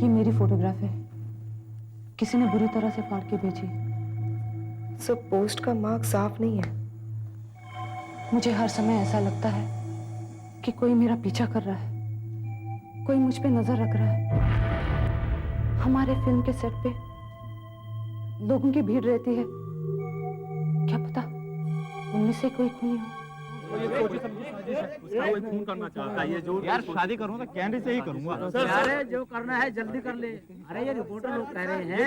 ये मेरी फोटोग्राफ है। किसी ने बुरी तरह से फाड़ के भेजी है। सब पोस्ट का मार्क साफ नहीं है। मुझे हर समय ऐसा लगता है कि कोई मेरा पीछा कर रहा है, कोई मुझ पे नजर रख रहा है। हमारे फिल्म के सेट पे लोगों की भीड़ रहती है, क्या पता उनमें से कोई खूनी हो। खून करना चाहता है। ये जो यार शादी करूँ तो कैमरे से ही करूंगा। अरे जो करना है जल्दी कर ले। अरे ये रिपोर्टर लोग कह रहे हैं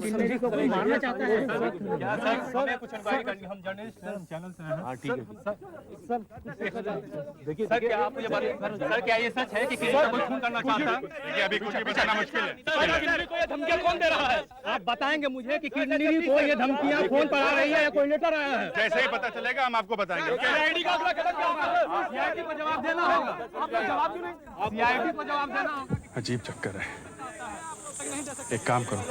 किन्नरी को कोई मारना चाहता है। सर कुछ इंक्वायरी करनी, हम जर्नलिस्ट हैं, चैनल से हैं। ठीक है सर। देखिए सर, क्या आप ये बात, सर क्या ये सच है कि किन्नरी को कोई खून करना चाहता है? देखिए अभी कुछ भी बताना मुश्किल है। किन्नरी को ये धमकियां कौन दे रहा है? आप बताएंगे मुझे कि किन्नरी को ये धमकियां फोन पर आ रही है या कोई लेटर आया है? जैसे ही पता चलेगा हम आपको बताएंगे। सीआईडी का अगला कदम क्या होगा? सीआईडी को जवाब देना होगा। आप लोग जवाब क्यों नहीं? सीआईडी को जवाब देना होगा। अजीब चक्कर है। एक काम करो,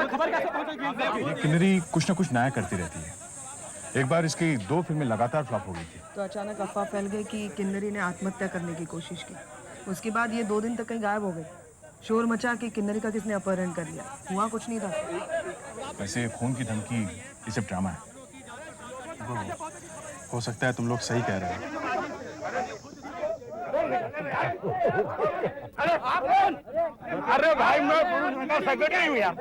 खबर कैसे पहुंचेगी? ये किन्नरी कुछ न कुछ नया करती रहती है। एक बार इसकी 2 फिल्में लगातार फ्लॉप हो गई थी। तो अचानक अफवाह फैल गई कि किन्नरी ने आत्महत्या करने की कोशिश की। उसके बाद ये 2 दिन तक कहीं गायब हो गई। शोर मचा कि किन्नरी का किसने अपहरण कर लिया। हुआ कुछ नहीं था। वैसे खून की धमकी ये सब ड्रामा है। हो सकता है तुम लोग सही कह रहे हो। अरे भाई मैं सेक्रेटरी हूँ यार।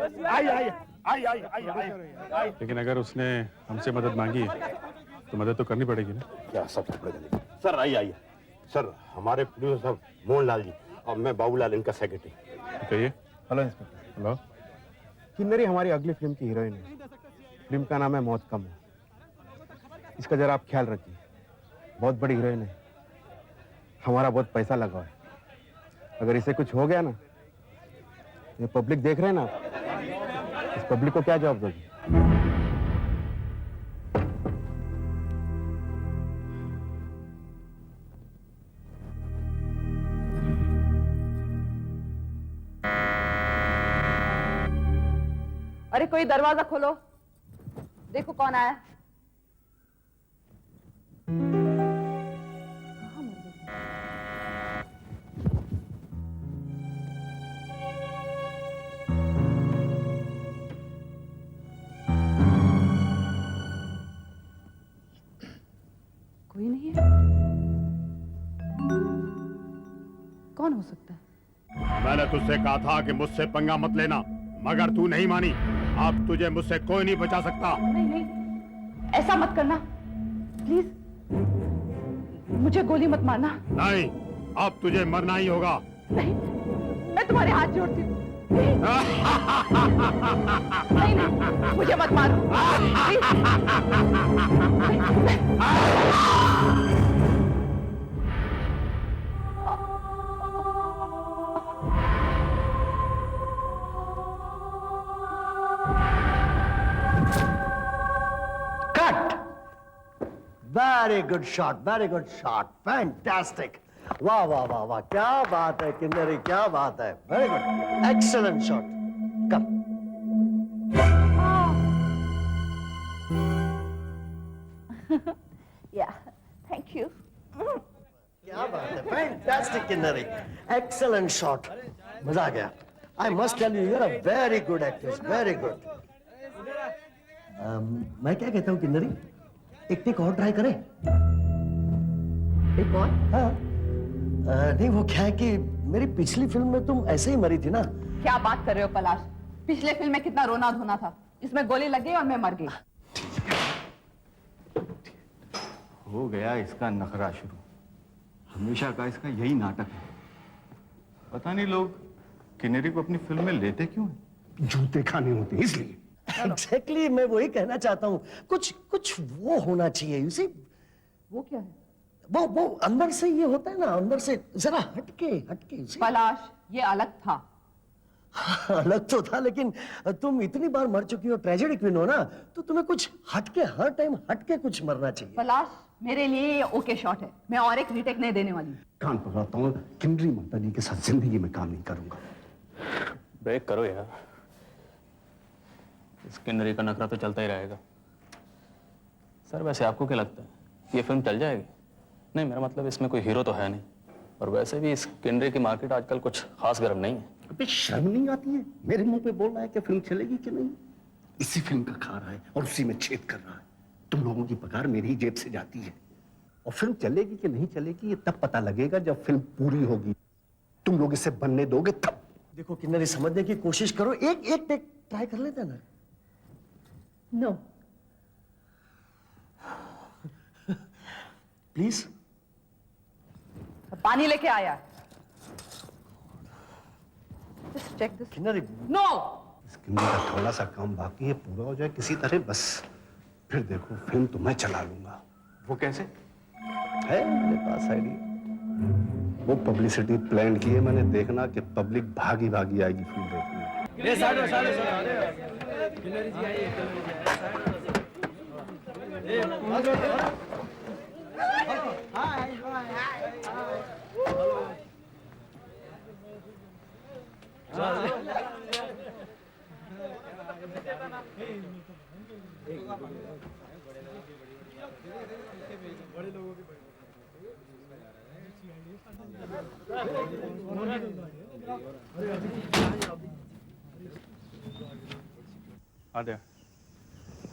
आई। लेकिन अगर उसने हमसे मदद मांगी है तो मदद तो करनी पड़ेगी ना। क्या सब पड़ेगा? सर आइए। सर हमारे प्रोड्यूसर मोहनलाल जी और मैं बाबूलाल, इनका सेक्रेटरी। कहिए। Hello inspector. हेलो। किन्नरी हमारी अगली फिल्म की हीरोइन है। फिल्म का नाम है मौत का मुंह। इसका जरा आप ख्याल रखिए, बहुत बड़ी हीरोइन है, हमारा बहुत पैसा लगा है। अगर इसे कुछ हो गया ना, ये पब्लिक देख रहे हैं ना, इस पब्लिक को क्या जवाब दोगे? अरे कोई दरवाजा खोलो, देखो कौन आया। कोई नहीं है। कौन हो सकता है? मैंने तुझसे कहा था कि मुझसे पंगा मत लेना, मगर तू नहीं मानी। अब तुझे मुझसे कोई नहीं बचा सकता। नहीं नहीं, ऐसा मत करना प्लीज, मुझे गोली मत मारना। नहीं, अब तुझे मरना ही होगा। नहीं, मैं तुम्हारे हाथ जोड़ती हूँ। नहीं नहीं, मुझे मत मारो। Very good shot, very good shot, fantastic. वाह वाह वाह वाह, क्या बात है किन्नरी, क्या बात है। Very good, excellent shot. Come. या थैंक यू। क्या बात है, फैंटास्टिक किन्नरी, एक्सीलेंट शॉट, मजा आ गया। I must tell you, you are a very good actress, very good. मैं क्या कहता हूँ किन्नरी, एक टेक और ट्राई करें? एक और? हाँ। नहीं, वो क्या है कि मेरी पिछली फिल्म में तुम ऐसे ही मरी थी ना। क्या बात कर रहे हो पलाश, पिछले फिल्म में कितना रोना धोना था, इसमें गोली लग गई और मैं मर गई। हो गया इसका नखरा शुरू, हमेशा का इसका यही नाटक है। पता नहीं लोग किन्नरी को अपनी फिल्म में लेते क्यों हैं? जूते खाने होते हैं इसलिए। एग्जैक्टली, मैं वही कहना चाहता हूँ। कुछ कुछ वो होना चाहिए। यू सी, वो क्या है? वो अंदर से ये होता है ना, अंदर से जरा हटके हटके। पलाश, ये अलग था। अलग तो था, लेकिन तुम इतनी बार मर चुकी हो, ट्रेजेडी क्वीन हो ना, तो तुम्हें कुछ हटके, हर टाइम हटके कुछ मरना चाहिए। पलाश, मेरे लिए ये ओके शॉट है, मैं और एक रीटेक नहीं देने वाली। कान पकड़ाता हूँ, किन्नरी माता जी के साथ जिंदगी में काम नहीं करूंगा। ब्रेक करो यार, इस किन्नरी का नखरा तो चलता ही रहेगा। सर वैसे आपको क्या लगता है, ये फिल्म चल जाएगी? नहीं, मेरा मतलब इसमें कोई हीरो तो है नहीं, और वैसे भी इस किन्नरी की मार्केट आजकल कुछ खास गर्म नहीं है। अबे शर्म नहीं आती है, मेरे मुंह पे बोल रहा है कि फिल्म चलेगी कि नहीं? इसी फिल्म का खा रहा है और उसी में छेद कर रहा है। तुम लोगों की पगार मेरी ही जेब से जाती है, और फिल्म चलेगी कि नहीं चलेगी ये तब पता लगेगा जब फिल्म पूरी होगी। तुम लोग इसे बनने दोगे तब। देखो किन्नरी, समझने की कोशिश करो, एक टेक ट्राई कर लेते ना। No please. पानी लेके आया। Just check this. Kinnari, no. इस किन्नरी का थोड़ा सा काम बाकी है, पूरा हो जाए किसी तरह बस, फिर देखो फिल्म तो मैं चला लूंगा। वो कैसे? है मेरे पास आइडिया। वो पब्लिसिटी प्लान की है मैंने, देखना कि पब्लिक भागी भागी आएगी फिल्म देखने। ये साइड किन्नरी जी आइए, बड़े लोगों के आद्या,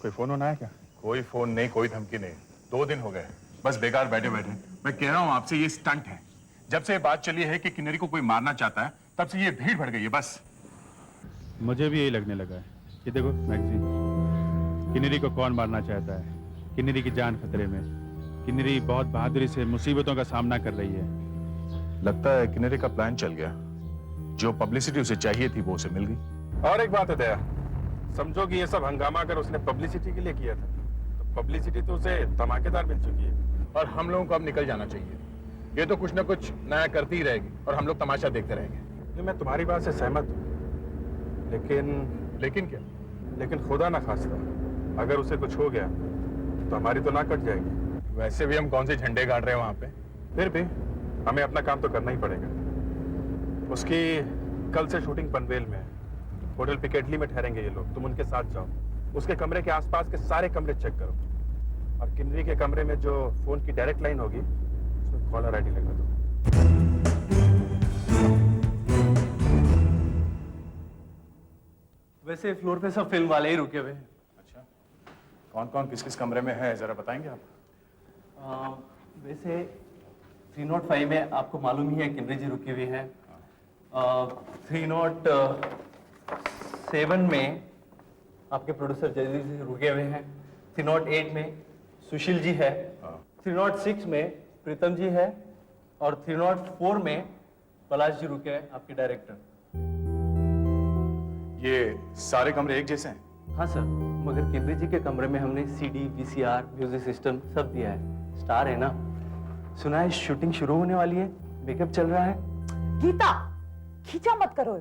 कोई फोन होना है क्या? कोई फोन नहीं, कोई धमकी नहीं। 2 दिन हो गए, बस बेकार बैठे बैठे। मैं कह रहा हूं आपसे, ये स्टंट है। जब से बात चली है कि किन्नरी को कोई मारना चाहता है, तब से ये भीड़ बढ़ गई है बस। मुझे भी यही लगने लगा है। ये देखो मैगजीन, किन्नरी को कौन मारना चाहता है, किन्नरी की जान खतरे में, किन्नरी बहुत बहादुरी से मुसीबतों का सामना कर रही है। लगता है किन्नरी का प्लान चल गया, जो पब्लिसिटी उसे चाहिए थी वो उसे मिल गई। और एक बात है दया, समझो कि ये सब हंगामा अगर उसने पब्लिसिटी के लिए किया था, तो पब्लिसिटी तो उसे धमाकेदार मिल चुकी है। और हम लोगों को अब निकल जाना चाहिए। ये तो कुछ ना कुछ नया करती ही रहेगी और हम लोग तमाशा देखते रहेंगे। ये मैं तुम्हारी बात से सहमत हूँ, लेकिन क्या? लेकिन खुदा ना खास्ता अगर उसे कुछ हो गया तो हमारी तो ना कट जाएगी। वैसे भी हम कौन से झंडे गाड़ रहे हैं वहां पे? फिर भी हमें अपना काम तो करना ही पड़ेगा। उसकी कल से शूटिंग पनवेल में है। होटल पिकेटली में ठहरेंगे ये लोग, तुम उनके साथ जाओ। उसके कमरे के आसपास के सारे कमरे चेक करो और किन्नरी के कमरे में जो फोन की डायरेक्ट लाइन होगी उसमें कॉलर आईडी लगा दो। वैसे फ्लोर पे सब फिल्म वाले ही रुके हुए हैं। अच्छा, कौन कौन किस किस कमरे में है जरा बताएंगे आप? वैसे 305 में आपको मालूम ही है किन्नरी जी रुकी हुई हैं। 307 में आपके प्रोड्यूसर जयदीप जी रुके हुए हैं। 308 में सुशील जी है। 306 में प्रीतम जी है और 304 में पलाश जी रुके हैं, आपके डायरेक्टर। ये सारे कमरे एक जैसे हैं? हाँ सर, मगर किन्नरी जी के कमरे में हमने सीडी, वीसीआर, म्यूजिक सिस्टम सब दिया है। स्टार है ना, सुना है शूटिंग शुरू होने वाली है, मेकअप चल रहा है। गीता, खींचा मत करो।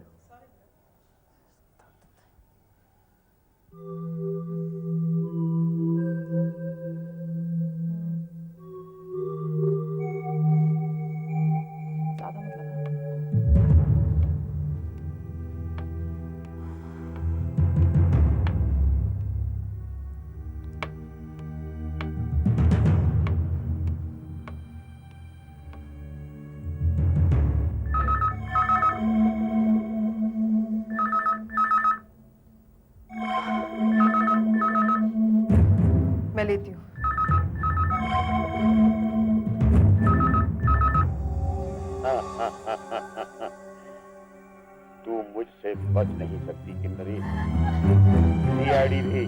ज्यादा मत लगा। मैं लेती हूँ। तू मुझसे बच नहीं सकती किन्नरी। सीआईडी भी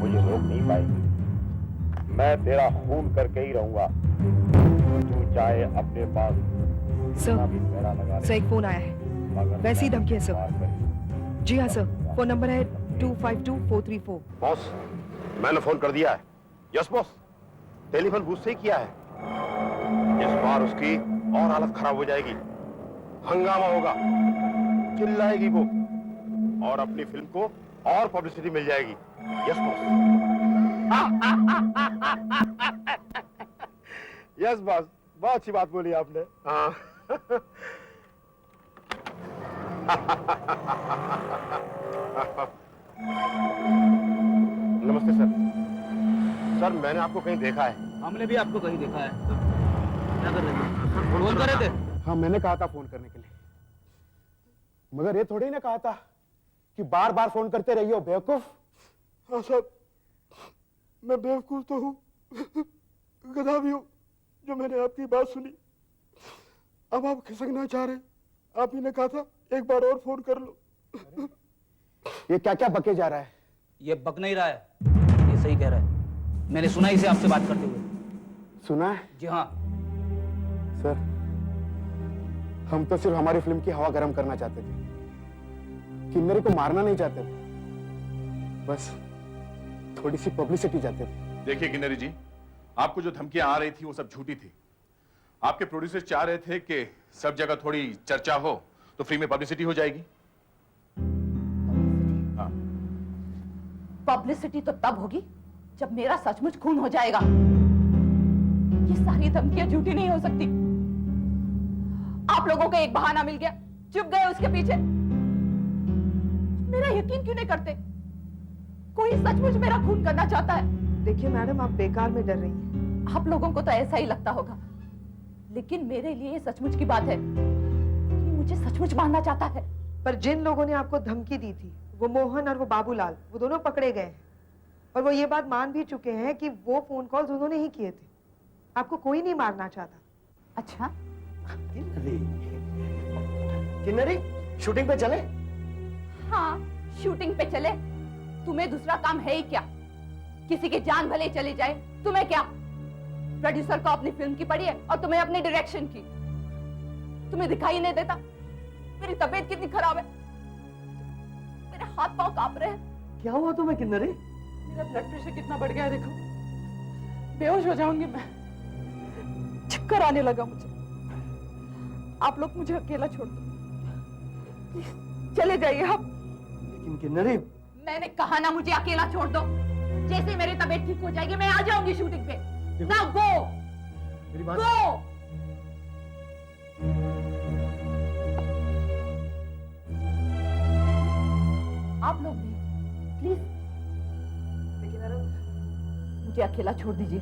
मुझे रोक नहीं पाएगी। मैं तेरा खून करके ही रहूंगा। तू चाहे अपने पास सर, मेरा लगा ले, सर एक फोन आया है। वैसी ही धमकी है सर। जी हाँ सर, फोन नंबर है 252434। बॉस, मैंने फोन कर दिया है। यस बॉस, टेलीफोन बूथ से ही किया है। इस बार उसकी और हालत खराब हो जाएगी। हंगामा होगा, चिल्लाएगी वो और अपनी फिल्म को और पब्लिसिटी मिल जाएगी। Yes boss. यस बॉस, बहुत अच्छी बात बोली आपने। हाँ। नमस्ते सर। सर, मैंने आपको कहीं देखा है। हमने भी आपको कहीं देखा है। क्या कर रहे थे? फोन कर रहे थे? हाँ, मैंने कहा था फोन करने के लिए, मगर ये थोड़ी ना कहा था कि बार बार फोन करते रहिए बेवकूफ। हाँ साहब, मैं बेवकूफ तो हूँ, गधा भी हूँ जो मैंने आपकी बात सुनी। अब आप खिसकना चाह रहे, आप ही ने कहा था एक बार और फोन कर लो। ये क्या क्या बके जा रहा है? ये बक नहीं रहा है, ये सही कह रहा है। मैंने सुना इसे आपसे बात करते हुए। सुना है? जी हाँ सर, हम तो सिर्फ हमारी फिल्म की हवा गर्म करना चाहते थे, किन्नरी को मारना नहीं चाहते थे, बस थोड़ी सी पब्लिसिटी चाहते थे। देखिए किन्नरी जी, आपको जो धमकियां आ रही थी वो सब झूठी थी। आपके प्रोड्यूसर चाह रहे थे कि सब जगह थोड़ी चर्चा हो तो फ्री में पब्लिसिटी हो जाएगी। हाँ। पब्लिसिटी तो तब होगी जब मेरा सचमुच खून हो जाएगा। ये सारी धमकियां झूठी नहीं हो सकती। आप लोगों को एक बहाना मिल गया, चुप गए उसके पीछे। मेरा यकीन क्यों नहीं करते? कोई सचमुच मेरा खून करना चाहता है। देखिए मैडम, आप बेकार में डर रही हैं। आप लोगों को तो ऐसा ही लगता होगा, लेकिन मेरे लिए ये सचमुच की बात है। ये मुझे सचमुच मारना चाहता है। पर जिन लोगों ने आपको धमकी दी थी, वो मोहन और वो बाबूलाल, वो दोनों पकड़े गए हैं और वो ये बात मान भी चुके हैं कि वो फोन कॉल्स उन्होंने ही किए थे। आपको कोई नहीं मारना चाहता। अच्छा, किन्नरी, शूटिंग पे चले? हाँ, शूटिंग पे चले। तुम्हें दूसरा काम है ही क्या? किसी की जान भले ही चली जाए, तुम्हें क्या? प्रोड्यूसर को अपनी फिल्म की पड़ी है और तुम्हें अपनी डायरेक्शन की। तुम्हें दिखाई नहीं देता मेरी तबीयत कितनी खराब है? मेरे हाथ पांव कांप रहे हैं। क्या हुआ तुम्हें किन्नरी? मेरा ब्लड प्रेशर कितना बढ़ गया है देखो, बेहोश हो जाऊंगी मैं, चक्कर आने लगा मुझे। आप लोग मुझे अकेला छोड़ दो, प्लीज चले जाइए आप। लेकिन किन्नरी, मैंने कहा ना मुझे अकेला छोड़ दो। जैसे मेरी तबीयत ठीक हो जाएगी मैं आ जाऊंगी शूटिंग पे। नाउ गो मेरी बात गो। आप लोग भी प्लीज, लेकिन मुझे अकेला छोड़ दीजिए।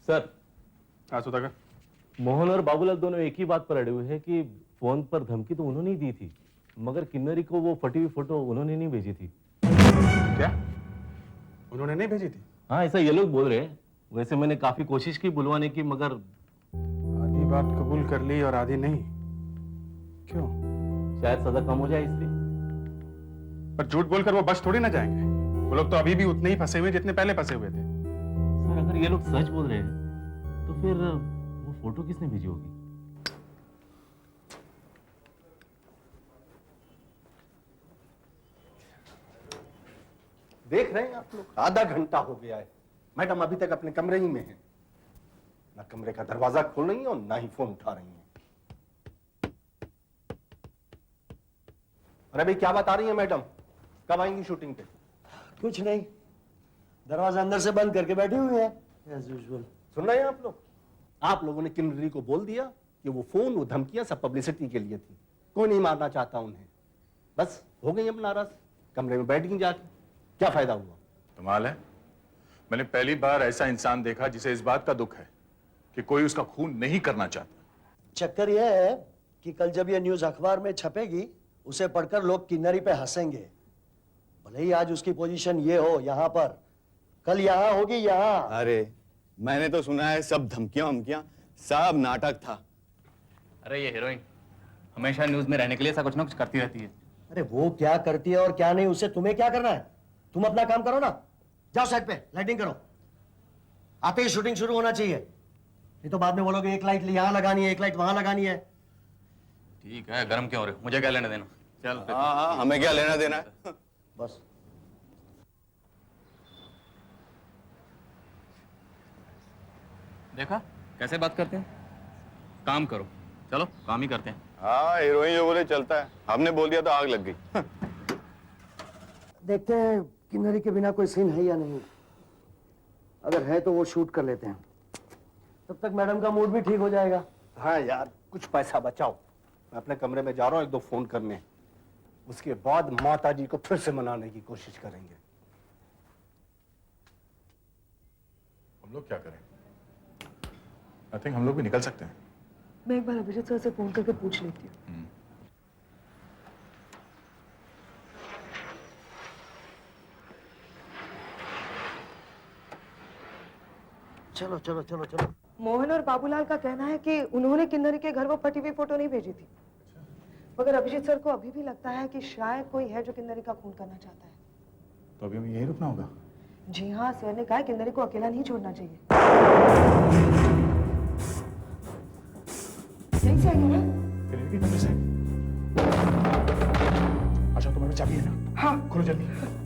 सर, हाँ सुधाकर, मोहन और बाबूलाल दोनों एक ही बात पर अड़े हुए हैं कि फोन पर धमकी तो उन्होंने ही दी थी, मगर किन्नरी को वो फटी हुई फोटो उन्होंने नहीं भेजी थी। क्या उन्होंने नहीं भेजी थी? हाँ, ऐसा ये लोग बोल रहे हैं। वैसे मैंने काफी कोशिश की बुलवाने की, मगर आधी बात कबूल कर ली और आधी नहीं। क्यों? शायद सजा कम हो जाए इसलिए। पर झूठ बोलकर वो बच थोड़ी ना जाएंगे। वो लोग तो अभी भी उतने ही फंसे हुए जितने पहले फंसे हुए थे। सर, अगर ये लोग सच बोल रहे हैं तो फिर वो फोटो किसने भेजी होगी? देख रहे हैं आप लोग, आधा घंटा हो गया है, मैडम अभी तक अपने कमरे ही में है। ना कमरे का दरवाजा खोल रही है और ना ही फोन उठा रही है। अरे भाई क्या बता रही है मैडम, कब आएंगी शूटिंग पे? कुछ नहीं, दरवाजा अंदर से बंद करके बैठी हुई है एज यूजुअल। सुन रहे हैं आप लोग? आप लोगों ने किन्नरी को बोल दिया कि वो फोन, वो धमकियां सब पब्लिसिटी के लिए थी। कोई नहीं मारना चाहता उन्हें, बस हो गई अब नाराज, कमरे में बैठ गई जाके। क्या फायदा हुआ? कमाल है, मैंने पहली बार ऐसा इंसान देखा जिसे इस बात का दुख है कि कोई उसका खून नहीं करना चाहता। चक्कर यह है कि कल जब ये न्यूज अखबार में छपेगी, उसे पढ़कर लोग किन्नरी पे हंसेंगे। भले ही आज उसकी पोजीशन ये हो यहाँ पर, कल यहाँ होगी यहाँ। अरे मैंने तो सुना है सब धमकियां वमकियां सब नाटक था। अरे ये हीरोइन हमेशा न्यूज में रहने के लिए ऐसा कुछ ना कुछ करती रहती है। अरे वो क्या करती है और क्या नहीं, उससे तुम्हें क्या करना है? तुम अपना काम करो ना, जाओ सेट पे लाइटिंग करो, आते ही शूटिंग शुरू होना चाहिए। नहीं तो बाद में बोलोगे एक लाइट यहाँ लगानी है, एक लाइट वहां लगानी है। ठीक है, गर्म क्यों हो रहे हो? मुझे क्या लेना देना? चल। हाँ, हमें क्या लेना देना है? बस देखा कैसे बात करते हैं? काम करो, चलो काम ही करते हैं। हाँ, हीरोइन जो बोले चलता है, हमने बोल दिया तो आग लग गई। देखते हैं किन्नरी के बिना कोई सीन है या नहीं। अगर है तो वो शूट कर लेते हैं, तब तक मैडम का मूड भी ठीक हो जाएगा। हाँ यार, कुछ पैसा बचाओ, मैं अपने कमरे में जा रहा हूँ एक दो फोन करने, उसके बाद माता जी को फिर से मनाने की कोशिश करेंगे। हम लोग क्या करें? आई थिंक हम लोग भी निकल सकते हैं। मैं एक बार अभिजीत सर से फोन करके पूछ लेती हूँ। चलो चलो चलो चलो। मोहन और बाबूलाल का कहना है कि उन्होंने किन्नरी के घर वो फटी हुई फोटो नहीं भेजी थी, मगर अभिजीत सर को अभी भी लगता है कि शायद कोई है जो किन्नरी का खून करना चाहता है। तो अभी हमें यहीं रुकना होगा? जी हाँ, सर ने कहा है किन्नरी को अकेला नहीं छोड़ना चाहिए। यहीं से आएंगे ना? किन्नरी के कमरे से? अच्छा तुम्हारे चाबी है ना? हाँ। खोलो जल्दी।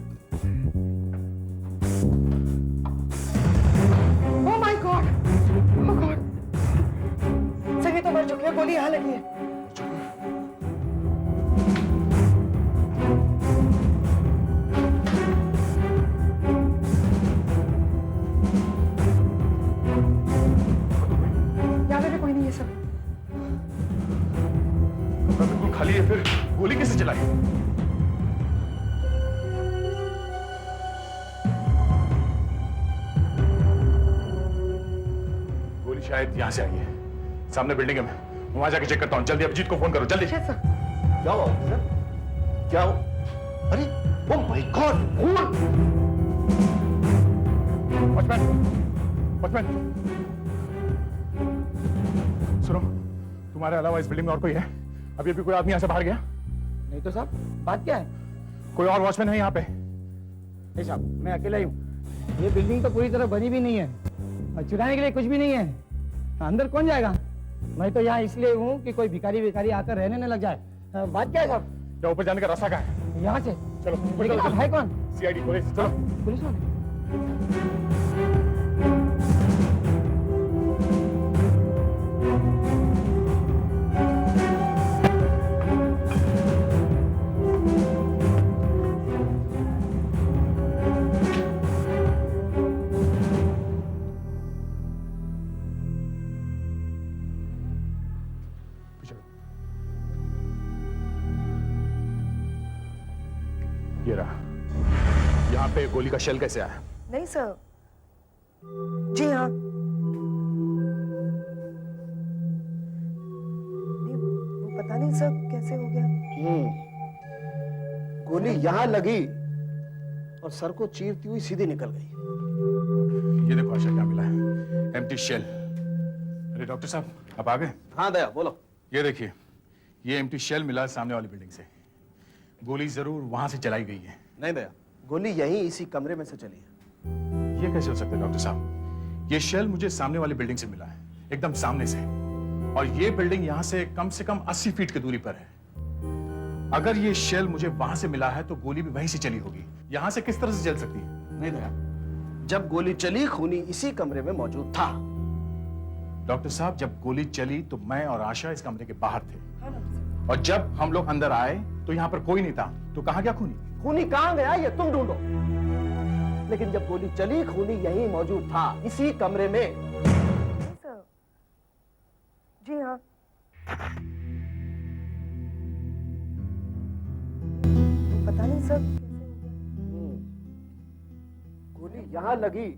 Oh my God! Oh God! Sir ये तो मर चुकी है, गोली यहाँ लगी है। यहाँ पे कोई नहीं है सर। कमरा बिल्कुल खाली है, फिर गोली कैसे चलाई? गोली शायद यहां से आई है, सामने बिल्डिंग है। मैं वहां जाके चेक करता हूं। जल्दी अभिजीत को फोन करो, जल्दी। क्या हुआ सर? क्या हुआ? अरे oh my God, watchman, watchman, सुनो, तुम्हारे अलावा इस बिल्डिंग में और कोई है? अभी कोई आदमी यहाँ से बाहर गया? नहीं तो साहब, बात क्या है? कोई और वॉचमैन है यहाँ पे? नहीं साहब, मैं अकेला ही हूँ। ये बिल्डिंग तो पूरी तरह बनी भी नहीं है और चुराने के लिए कुछ भी नहीं है। अंदर कौन जाएगा? मैं तो यहाँ इसलिए हूँ कि कोई भिखारी विखारी आकर रहने न लग जाए। बात क्या है साहब? क्या ऊपर जाने का रास्ता कहाँ है? यहाँ से। चलो ऊपर लेकिन चलो। आप है कौन? सीआईडी पुलिस, चलो। पुलिस वाले? ये रहा। यहाँ पे गोली का शेल कैसे आया? नहीं सर। जी हाँ। नहीं, वो पता नहीं सर कैसे हो गया। गोली यहाँ लगी और सर को चीरती हुई सीधी निकल गई। ये देखो आशा, क्या मिला है? Empty shell. अरे डॉक्टर साहब, आप आ गए? हाँ दया, बोलो। ये देखिए, ये एम्प्टी शेल मिला सामने वाली बिल्डिंग से। गोली जरूर वहां से चलाई गई है। नहीं दया, गोली यहीं इसी कमरे में से चली है। ये कैसे हो सकता है डॉक्टर साहब? ये शेल मुझे सामने वाली बिल्डिंग से मिला है, एकदम सामने से। और ये बिल्डिंग यहाँ से कम 80 फीट की दूरी पर है। अगर ये शेल मुझे वहां से मिला है तो गोली भी वहीं से चली होगी। यहाँ से किस तरह से चल सकती है? नहीं दया, जब गोली चली खूनी इसी कमरे में मौजूद था। डॉक्टर साहब, जब गोली चली तो मैं और आशा इस कमरे के बाहर थे, और जब हम लोग अंदर आए तो यहाँ पर कोई नहीं था। तो कहाँ गया खूनी? खूनी कहाँ गया ये तुम ढूंढो, लेकिन जब गोली चली खूनी यहीं मौजूद था, इसी कमरे में। सर जी हाँ। पता नहीं सर कैसे हो गया। गोली यहाँ लगी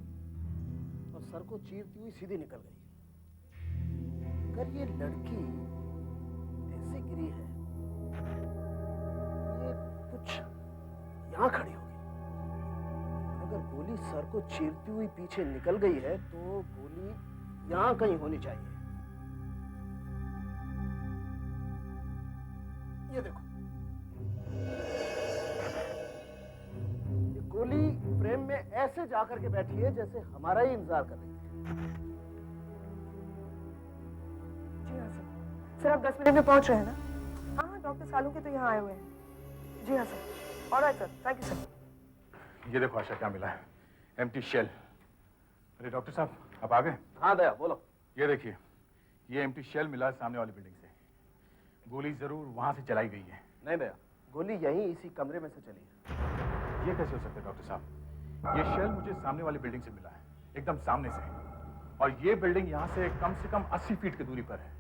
और सर को चीरती हुई सीधी निकल गई। अगर ये लड़की ऐसे गिरी है, ये कुछ यहाँ खड़ी होगी। अगर गोली सर को चीरती हुई पीछे निकल गई है तो गोली यहाँ कहीं होनी चाहिए। ये देखो, ये गोली फ्रेम में ऐसे जाकर के बैठी है जैसे हमारा ही इंतजार कर रही है। जी हाँ सर। सर आप 10 मिनट में पहुंच रहे हैं ना? हाँ हाँ, डॉक्टर सालू के तो यहाँ आए हुए हैं। जी हाँ sir. Alright sir, thank you sir. ये देखो आशा, क्या मिला है? Empty shell. अरे डॉक्टर साहब, आप आ गए? हाँ दया, बोलो। ये देखिए, ये एम्प्टी शेल मिला सामने वाली बिल्डिंग से। गोली जरूर वहां से चलाई गई है। नहीं दया, गोली यहीं इसी कमरे में से चली है। ये कैसे हो सकता है डॉक्टर साहब? ये शेल मुझे सामने वाली बिल्डिंग से मिला है, एकदम सामने से। और ये बिल्डिंग यहाँ से कम 80 फीट की दूरी पर है।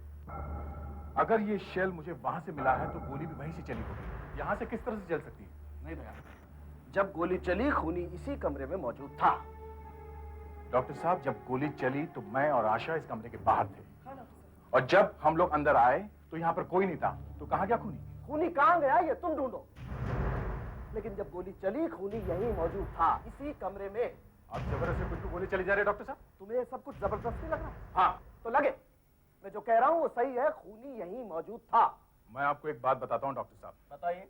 अगर ये शेल मुझे वहां से मिला है तो गोली भी वहीं से चली होगी। यहाँ से किस तरह से चल सकती है? नहीं दया, जब गोली चली खूनी इसी कमरे में मौजूद था। डॉक्टर साहब, जब गोली चली तो मैं और आशा इस कमरे के बाहर थे, और जब हम लोग अंदर आए तो यहाँ पर कोई नहीं था। तो कहाँ गया खूनी? खूनी कहाँ गया ये तुम ढूंढो, लेकिन जब गोली चली खूनी यहीं मौजूद था, इसी कमरे में। आप जबरदस्ती कुछ गोली चली जा रही है डॉक्टर साहब? तुम्हें सब कुछ जबरदस्ती लग रहा है? हाँ। तो लगे, मैं जो कह रहा हूँ वो सही है, खूनी यहीं मौजूद था। मैं आपको एक बात बताता हूँ डॉक्टर साहब। बताइए।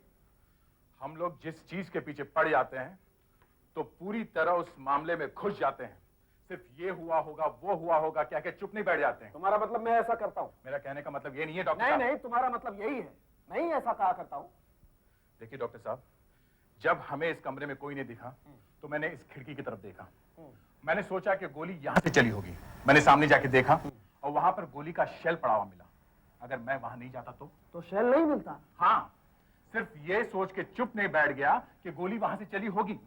हम लोग जिस चीज के पीछे पड़ जाते हैं तो पूरी तरह उस मामले में घुस जाते हैं। सिर्फ ये हुआ होगा, वो हुआ होगा क्या क्या चुप नहीं बैठ जाते हैं। तुम्हारा मतलब मैं ऐसा करता हूँ? मेरा कहने का मतलब ये नहीं है डॉक्टर नहीं साहब। नहीं, तुम्हारा मतलब यही है, मैं ही ऐसा कहा करता हूँ। देखिए डॉक्टर साहब, जब हमें इस कमरे में कोई नहीं दिखा तो मैंने इस खिड़की की तरफ देखा। मैंने सोचा कि गोली यहाँ से चली होगी। मैंने सामने जाके देखा और वहां पर गोली का शेल पड़ा हुआ मिला। अगर मैं वहां नहीं जाता तो शेल नहीं मिलता? हाँ, सिर्फ ये सोच के चुप नहीं बैठ गया कि गोली वहां से चली होगी।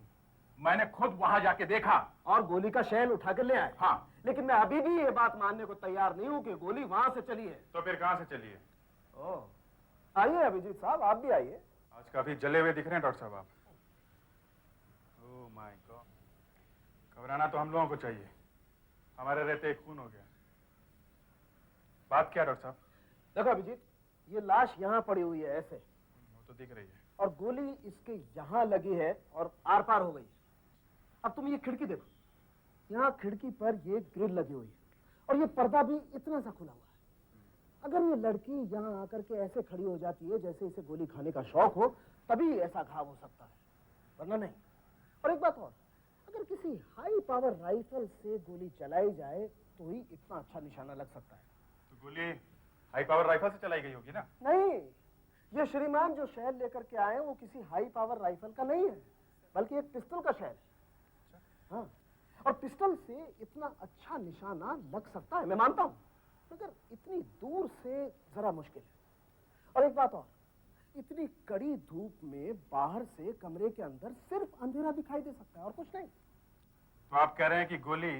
मैंने खुद वहां जाके देखा और गोली का शेल उठा कर ले आए। हाँ, लेकिन मैं अभी भी ये बात मानने को तैयार नहीं हूँ कि गोली वहां से चली है। तो फिर कहां से चली है? ओह, आइए अभिजीत साहब, आप भी आइए। आज काफी जले हुए दिख रहे हैं डॉक्टर साहब आप। ओह माय गॉड, घबराना तो हम लोगों को चाहिए, हमारे रहते खून हो गया। बात क्या डॉक्टर साहब? देखो अभिजीत, ये लाश यहाँ पड़ी हुई है ऐसे, वो तो दिख रही है, और गोली इसके यहाँ लगी है और आर पार हो गई। अब तुम ये खिड़की देखो, यहाँ खिड़की पर ये ग्रिल लगी हुई है और ये पर्दा भी इतना सा खुला हुआ है। अगर ये लड़की यहाँ आकर के ऐसे खड़ी हो जाती है जैसे इसे गोली खाने का शौक हो, तभी ऐसा घाव हो सकता है। वरना नहीं। और एक बात और, अगर किसी हाई पावर राइफल से गोली चलाई जाए तो ही इतना अच्छा निशाना लग सकता है। तो गोली हाई पावर राइफल से चलाई गई होगी ना? नहीं, ये श्रीमान जो शहर लेकर के आए वो किसी हाई पावर राइफल का नहीं है, बल्कि एक पिस्टल का शहर है। हाँ, और पिस्टल से इतना अच्छा निशाना लग सकता है, मैं मानता हूं, मगर इतनी दूर से जरा मुश्किल है। और एक बात और, इतनी कड़ी धूप में बाहर से कमरे के अंदर सिर्फ अंधेरा दिखाई दे सकता है और कुछ नहीं। तो आप कह रहे हैं कि गोली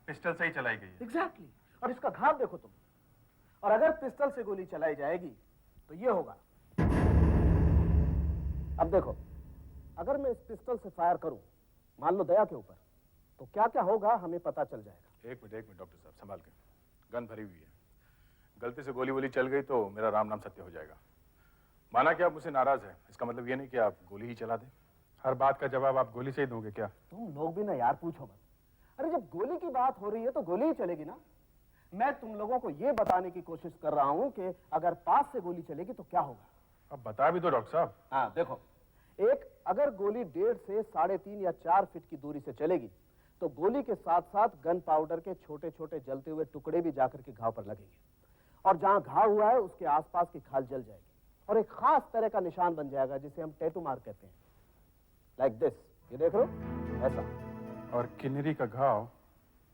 पिस्टल से ही चलाई गई है? एग्जैक्टली। और इसका घाव देखो तुम। और अगर पिस्टल से गोली चलाई जाएगी तो ये होगा। अब देखो, अगर मैं इस पिस्टल से फायर करूं, मान लो दया के ऊपर, तो क्या क्या होगा हमें पता चल जाएगा। एक मिनट डॉक्टर साहब, संभाल के। गन भरी हुई है, गलती से गोली वोली चल गई तो मेरा राम नाम सत्य हो जाएगा। माना कि आप मुझसे नाराज है, इसका मतलब ये नहीं कि आप गोली ही चला दें। हर बात का जवाब आप गोली से ही दोगे क्या? तुम लोग भी ना यार पूछो मत। अरे जब गोली की बात हो रही है तो गोली ही चलेगी ना। मैं तुम लोगों को ये बताने की कोशिश कर रहा हूं कि अगर पास से गोली चलेगी तो क्या होगा। अब बता भी दो डॉक्टर साहब। हाँ देखो, एक अगर गोली 1.5 से 3.5 या 4 फीट की दूरी से चलेगी तो गोली के साथ साथ गन पाउडर के छोटे छोटे जलते हुए टुकड़े भी जाकर के घाव पर लगेंगे, और जहां घाव हुआ है उसके आसपास की खाल जल जाएगी और एक खास तरह का निशान बन जाएगा जिसे हम टैटू मार्क कहते हैं। लाइक दिस, ये देख लो, ऐसा। और किन्नरी का घाव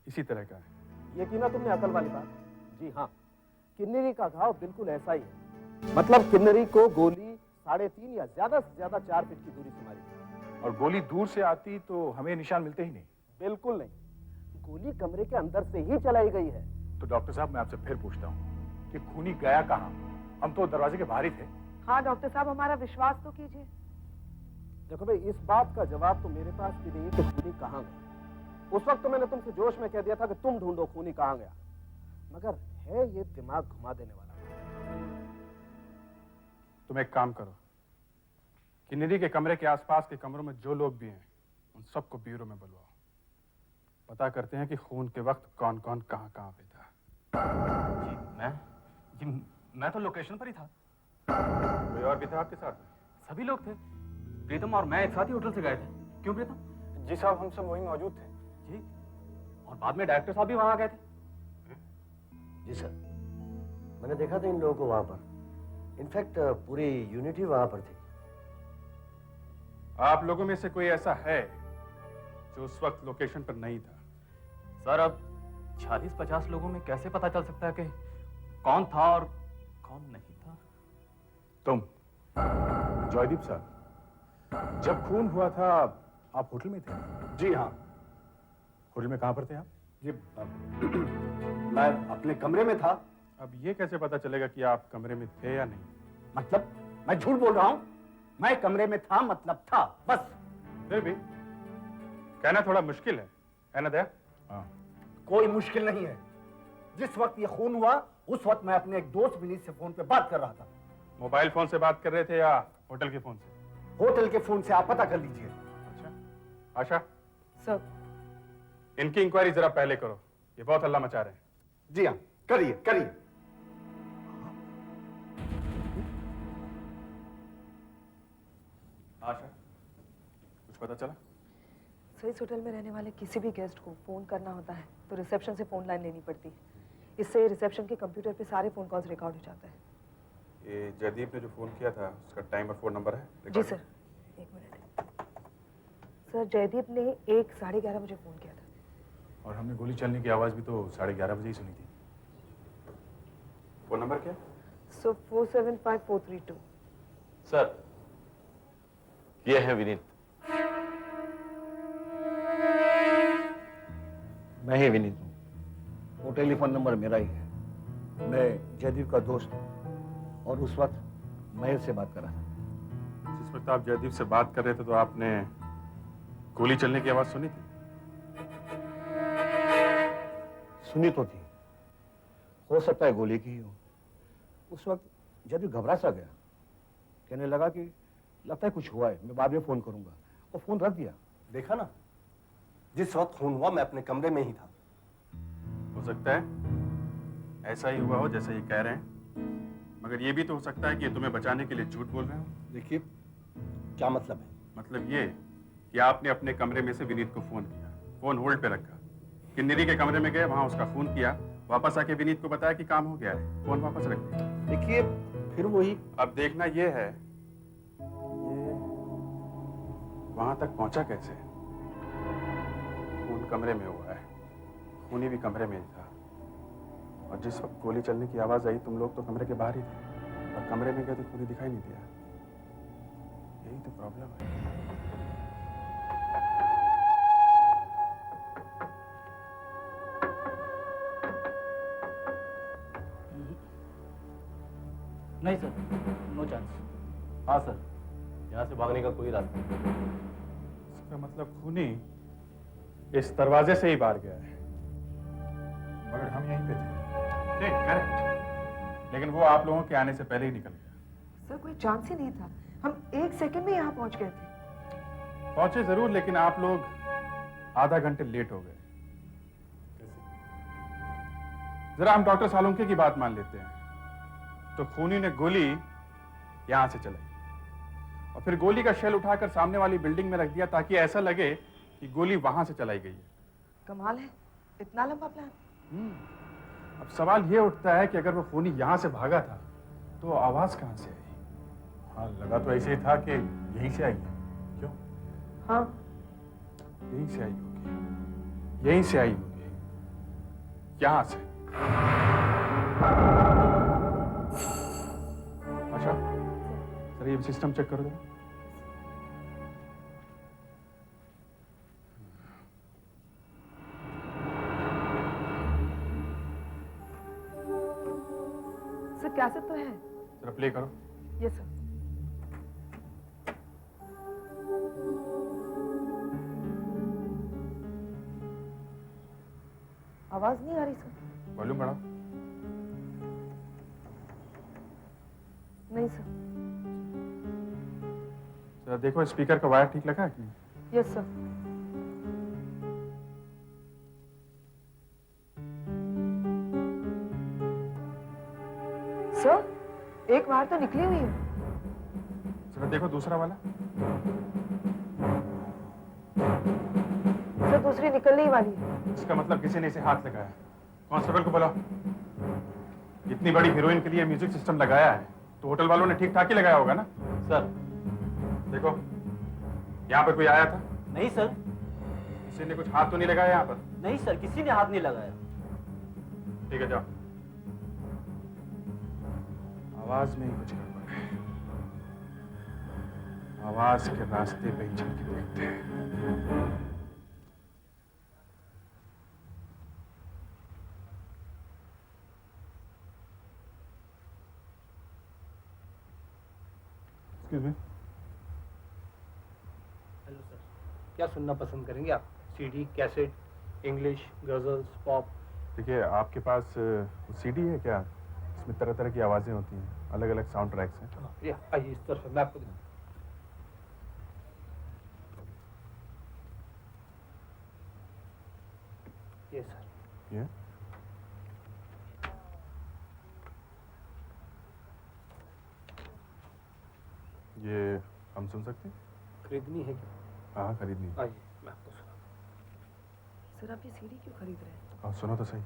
इसी तरह का है? ये की ना तुमने अकल वाली बात। जी हाँ, किन्नरी का घाव बिल्कुल ऐसा ही है। मतलब किन्नरी को गोली 3.5 या ज्यादा से ज्यादा 4 फीट की दूरी से मारी। और गोली दूर से आती तो हमें निशान मिलते ही नहीं? बिल्कुल नहीं, गोली कमरे के अंदर से ही चलाई गई है। तो डॉक्टर साहब, मैं आपसे फिर पूछता हूँ कि खूनी गया कहाँ? हम तो दरवाजे के बाहर ही थे। हाँ डॉक्टर साहब, हमारा विश्वास तो कीजिए। देखो भाई, इस बात का जवाब तो मेरे पास भी नहीं है कि खूनी कहाँ गया। उस वक्त तो मैंने तुमसे जोश में कह दिया था कि तुम ढूंढो खूनी कहाँ गया, मगर है ये दिमाग घुमा देने वाला। तुम एक काम करो, किन्नरी के कमरे के आसपास के कमरों में जो लोग भी हैं उन सबको ब्यूरो में बुलवाओ। पता करते हैं कि खून के वक्त कौन कौन कहाँ पे था। मैं तो लोकेशन पर ही था। कोई और भी था आपके साथ? सभी लोग थे। प्रीतम और मैं एक साथ ही होटल से गए थे। क्यों प्रीतम? जी साहब, हम सब वहीं मौजूद थे। जी, और बाद में डायरेक्टर साहब भी वहां गए थे। जी सर, मैंने देखा था इन लोगों को वहां पर। इनफैक्ट पूरी यूनिटी वहां पर थी। आप लोगों में से कोई ऐसा है जो उस वक्त लोकेशन पर नहीं था? सर, अब 40-50 लोगों में कैसे पता चल सकता है कि कौन था और कौन नहीं था? तुम जयदीप साहब, जब खून हुआ था आप होटल में थे? जी हाँ। होटल में कहां पर थे आप? जी मैं अपने कमरे में था। अब ये कैसे पता चलेगा कि आप कमरे में थे या नहीं? मतलब मैं झूठ बोल रहा हूं? मैं कमरे में था मतलब था, बस। फिर भी कहना थोड़ा मुश्किल है ना दया? हाँ। कोई मुश्किल नहीं है। जिस वक्त ये खून हुआ उस वक्त मैं अपने एक दोस्त विनीत से फोन पे बात कर रहा था। मोबाइल फोन से बात कर रहे थे या होटल के फोन से? होटल के फोन से, आप पता कर लीजिए। अच्छा, आशा सर, इनकी इंक्वायरी जरा पहले करो, ये बहुत हल्ला मचा रहे हैं। जी हाँ, करिए करिए। आशा, कुछ पता चला? सर, इस होटल में रहने वाले किसी भी गेस्ट को फोन करना होता है तो रिसेप्शन से फोन लाइन लेनी पड़ती है। इससे रिसेप्शन के कंप्यूटर पे सारे फोन कॉल्स रिकॉर्ड हो जाते हैं। ये जयदीप ने जो फोन किया था उसका टाइम और फोन नंबर है? जी सर, एक मिनट। सर, जयदीप ने 11:30 बजे फोन किया था। और हमने गोली चलने की आवाज भी तो 11:30 बजे ही सुनी थी। फोन नंबर क्या? सो 475432। सर, ये है विनीत। मैं ही विनीत हूँ। वो टेलीफोन नंबर मेरा ही है। मैं जयदीप का दोस्त हूँ और उस वक्त महेश से बात कर रहा था। जिस वक्त आप जयदीप से बात कर रहे थे तो आपने गोली चलने की आवाज सुनी थी? सुनी तो थी, हो सकता है गोली की ही हो। उस वक्त जयदीप घबरा सा गया, कहने लगा कि लगता है कुछ हुआ है, मैं बाद में फोन करूंगा, और फोन रख दिया। देखा ना, जिस वक्त खून हुआ मैं अपने कमरे में ही था। हो सकता है ऐसा ही हुआ हो जैसे ये कह रहे हैं, मगर ये भी तो हो सकता है कि ये तुम्हें बचाने के लिए झूठ बोल रहे हो। देखिए, क्या मतलब है? मतलब ये कि आपने अपने कमरे में से विनीत को फोन किया, फोन होल्ड पे रखा, किन्नरी के कमरे में गए, वहां उसका फोन किया, वापस आके विनीत को बताया कि काम हो गया है, फोन वापस रख दिया। देखिए फिर वही, अब देखना ये है ये वहां तक पहुंचा कैसे। खून कमरे में हुआ है, खूनी भी कमरे में ही था, और जिस वक्त गोली चलने की आवाज आई तुम लोग तो कमरे के बाहर ही थे, और कमरे में गए तो खूनी दिखाई नहीं दिया। यही तो प्रॉब्लम है। नहीं सर, नो चांस। हाँ सर, यहाँ से भागने का कोई रास्ता नहीं। इसका मतलब खूनी इस दरवाजे से ही बाहर गया है, मगर हम यहीं पे थे। ठीक, करेक्ट। लेकिन वो आप लोगों के आने से पहले ही निकल गया। सर कोई चांस ही नहीं था, हम 1 सेकंड में यहाँ पहुंच गए थे। पहुंचे जरूर, लेकिन आप लोग आधा घंटे लेट हो गए। जरा हम डॉक्टर सालुंके की बात मान लेते हैं, तो खूनी ने गोली यहां से चलाई और फिर गोली का शेल उठाकर सामने वाली बिल्डिंग में रख दिया ताकि ऐसा लगे कि गोली वहां से चलाई गई है। कमाल है, इतना लंबा प्लान। अब सवाल यह उठता है कि अगर वो खूनी यहां से भागा था तो आवाज कहां से आई? हाँ, लगा तो ऐसे ही था कि यहीं से आई है। क्यों? हाँ, यहीं से आई होगी, यहीं से आई होगी। यहां से। अच्छा, सर ये सिस्टम चेक कर दो। सर कैसेट तो है। जरा प्ले करो। Yes sir. आवाज नहीं आ रही सर। वॉल्यूम बढ़ाओ। नहीं सर। जरा देखो स्पीकर का वायर ठीक लगा है कि नहीं? Yes sir. सर एक वायर तो निकली हुई है। जरा देखो दूसरा वाला। सर दूसरी निकलने ही वाली है। इसका मतलब किसी ने इसे हाथ लगाया। कांस्टेबल को बुलाओ। इतनी बड़ी हीरोइन के लिए म्यूजिक सिस्टम लगाया है तो होटल वालों ने ठीक ठाक ही लगाया होगा ना? सर देखो, यहाँ पर कोई आया था? नहीं सर। किसी ने कुछ हाथ तो नहीं लगाया यहाँ पर? नहीं सर, किसी ने हाथ नहीं लगाया। ठीक है, जाओ। आवाज में ही कुछ गड़बड़ है। आवाज के रास्ते पे ही चल के देखते हैं। हेलो सर, क्या सुनना पसंद करेंगे आप? CD, cassette, English, ghazals, pop? देखिए, आपके पास सीडी है क्या? इसमें तरह तरह की आवाजें होती हैं, अलग अलग साउंड ट्रैक्स हैं। आइए इस तरफ, मैं आपको दिखाऊं। ये सर। ये हम सुन सकते हैं? खरीदनी है क्या? हाँ, खरीदनी है। आइए मैं आपको सुना। सर आप ये सीडी क्यों खरीद रहे हैं? हाँ, सुनो तो सही।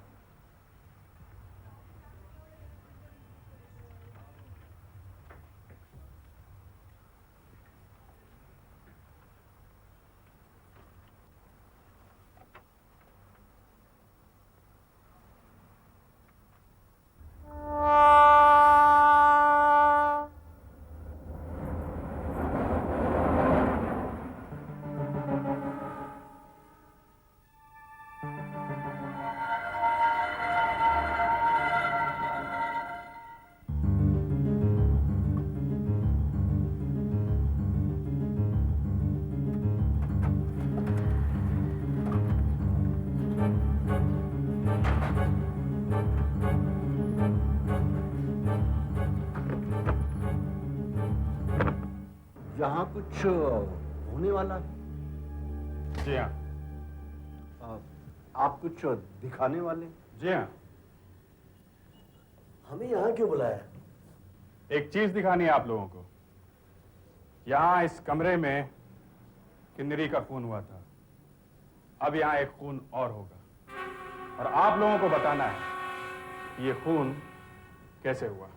यहाँ कुछ होने वाला है? जी हाँ। आप कुछ दिखाने वाले? जी हाँ। हमें यहाँ क्यों बुलाया? एक चीज दिखानी है आप लोगों को। यहाँ इस कमरे में किन्नरी का खून हुआ था, अब यहां एक खून और होगा और आप लोगों को बताना है कि ये खून कैसे हुआ।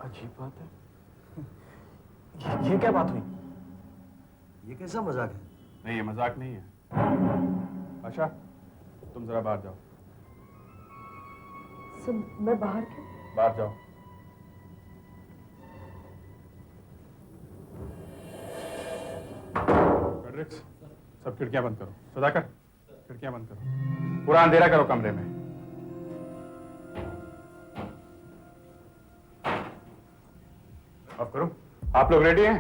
अजीब बात है। ये क्या बात हुई? ये कैसा मजाक है? नहीं, ये मजाक नहीं है। अच्छा, तुम जरा बाहर जाओ। मैं बाहर क्यों? बाहर जाओ। फ्रेडरिक्स, सब खिड़कियां बंद करो। सुधाकर, खिड़कियां बंद करो। पूरा अंधेरा करो कमरे में। ऑफ करो। आप लोग रेडी हैं?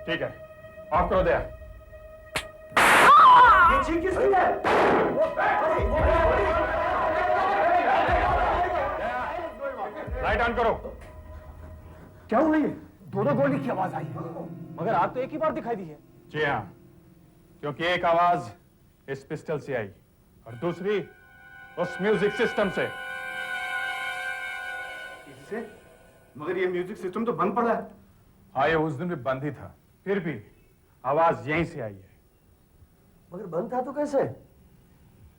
ठीक है, ऑफ करो दया। ये चीज किसकी है? लाइट ऑन करो। क्या हुआ ये? दोनों गोली की आवाज आई है, मगर आग तो एक ही बार दिखाई दी है। जी हाँ, क्योंकि एक आवाज इस पिस्टल से आई और दूसरी उस म्यूजिक सिस्टम से। इससे? मगर ये म्यूजिक सिस्टम तो बंद पड़ा है। हाँ, ये उस दिन भी बंद ही था, फिर भी आवाज यहीं से आई है। मगर बंद था तो कैसे?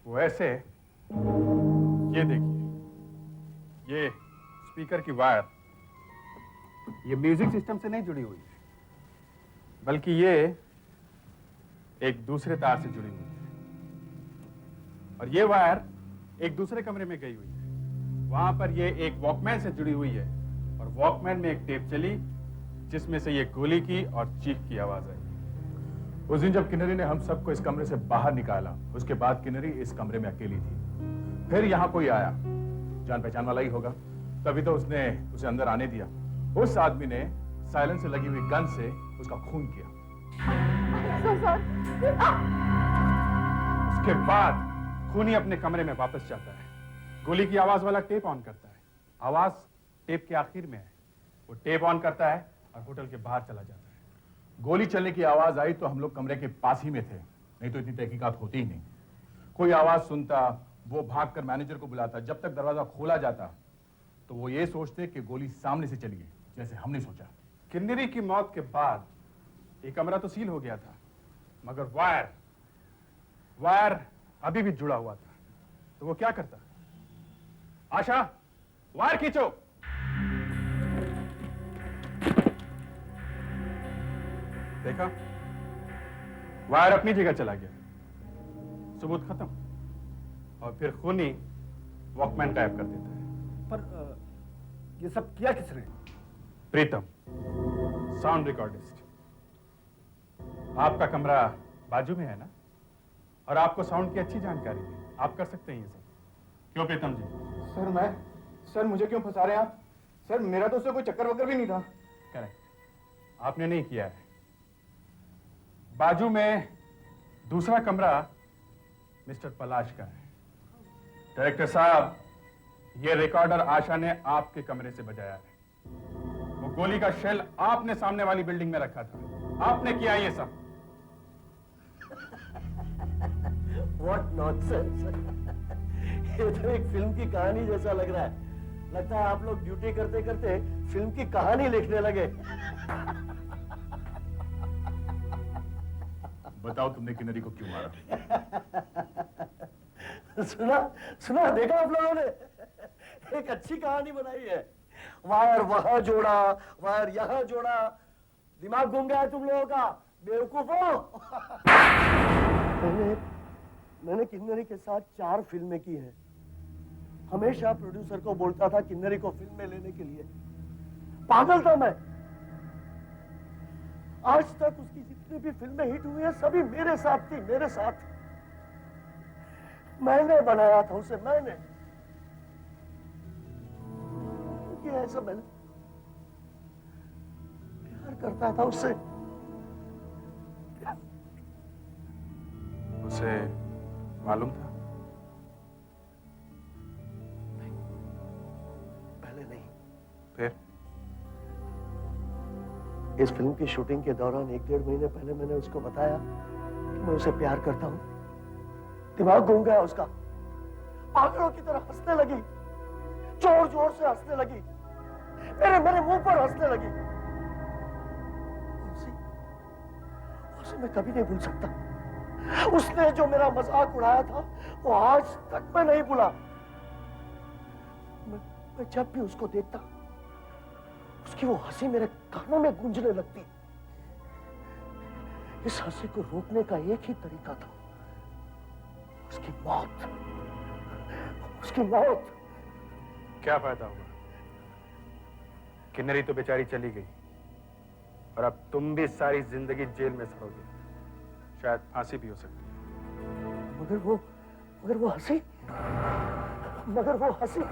वो ऐसे, ये देखिए, ये स्पीकर की वायर ये म्यूजिक सिस्टम से नहीं जुड़ी हुई है, बल्कि ये एक दूसरे तार से जुड़ी हुई है और ये वायर एक दूसरे कमरे में गई हुई है। वहां पर ये एक वॉकमैन से जुड़ी हुई है और वॉकमैन में एक टेप चली जिसमें से ये गोली की और चीख की आवाज आई। उस दिन जब किन्नरी ने हम सबको इस कमरे से बाहर निकाला, उसके बाद किन्नरी इस कमरे में अकेली थी। फिर यहां कोई आया, जान पहचान वाला ही होगा, तभी तो उसने उसे अंदर आने दिया। उस आदमी ने साइलेंस से लगी हुई गन से उसका खून किया। उसके बाद खूनी अपने कमरे में वापस जाता है, गोली की आवाज वाला टेप ऑन करता है। आवाज टेप के आखिर में है। वो टेप ऑन करता है और होटल के बाहर चला जाता है। गोली चलने की आवाज आई तो हम लोग कमरे के पास ही में थे, नहीं तो इतनी तहकीकात होती ही नहीं। कोई आवाज सुनता, वो भागकर मैनेजर को बुलाता। जब तक दरवाजा खोला जाता तो वो ये सोचते कि गोली सामने से चली है, जैसे हमने सोचा। किन्नरी की मौत के बाद ये कमरा तो सील हो गया था, मगर वायर अभी भी जुड़ा हुआ था। तो वो क्या करता? आशा, वायर खींचो। देखा, वायर अपनी जगह चला गया, सबूत खत्म। और फिर खूनी वॉकमैन गायब कर देता है। पर ये सब किया किसने? प्रीतम, साउंड रिकॉर्डिस्ट। आपका कमरा बाजू में है ना, और आपको साउंड की अच्छी जानकारी है, आप कर सकते हैं ये सब। क्यों प्रीतम जी? सर मुझे क्यों फंसा रहे हैं आप? सर मेरा तो उससे कोई चक्कर वक्कर भी नहीं था। करेक्ट, आपने नहीं किया है। बाजू में दूसरा कमरा मिस्टर पलाश का है। डायरेक्टर साहब, ये रिकॉर्डर आशा ने आपके कमरे से बजाया है। वो गोली का शेल आपने सामने वाली बिल्डिंग में रखा था, आपने किया ये सब। What nonsense! ये तो एक फिल्म की कहानी जैसा लग रहा है। लगता है आप लोग ड्यूटी करते करते फिल्म की कहानी लिखने लगे। बताओ तुमने किन्नरी को क्यों मारा? सुना देखा आप लोगों ने? एक अच्छी कहानी बनाई है। वायर वहां जोड़ा, वायर यहां जोड़ा। दिमाग घूम गया है तुम लोगों का, बेवकूफों। मैंने किन्नरी के साथ 4 फिल्में की हैं। हमेशा प्रोड्यूसर को बोलता था किन्नरी को फिल्म में लेने के लिए। पागल था मैं। आज तक उसकी जितनी भी फिल्में हिट हुई हैं, सभी मेरे साथ थी, मेरे साथ। मैंने बनाया था उसे, मैंने किया है सब मैंने। प्यार करता था उससे। उसे मालूम था? पहले नहीं। फिर? इस फिल्म की शूटिंग के दौरान 1-1.5 महीने पहले मैंने उसको बताया कि मैं उसे प्यार करता हूं। दिमाग घूम गया उसका। पागलों की तरह हंसने लगी, जोर जोर से हंसने लगी, मेरे मुंह पर हंसने लगी। उसे मैं कभी नहीं भूल सकता। उसने जो मेरा मजाक उड़ाया था वो आज तक मैं नहीं भूला। मैं जब भी उसको देखता उसकी वो हंसी मेरे कानों में गूंजने लगती। इस हंसी को रोकने का एक ही तरीका था, उसकी मौत। उसकी मौत। क्या फायदा होगा? किन्नरी तो बेचारी चली गई और अब तुम भी सारी जिंदगी जेल में सड़ोगे। शायद फांसी भी हो सकती है। मगर वो हंसी, मगर वो हंसी।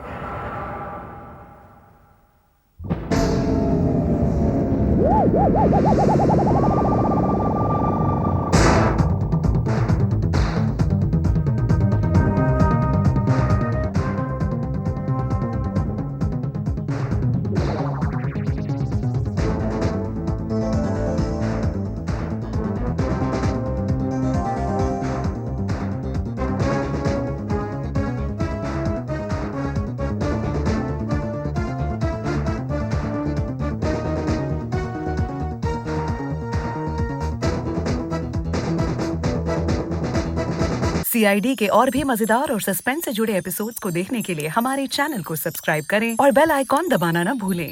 CID के और भी मजेदार और सस्पेंस से जुड़े एपिसोड्स को देखने के लिए हमारे चैनल को सब्सक्राइब करें और बेल आइकॉन दबाना ना भूलें।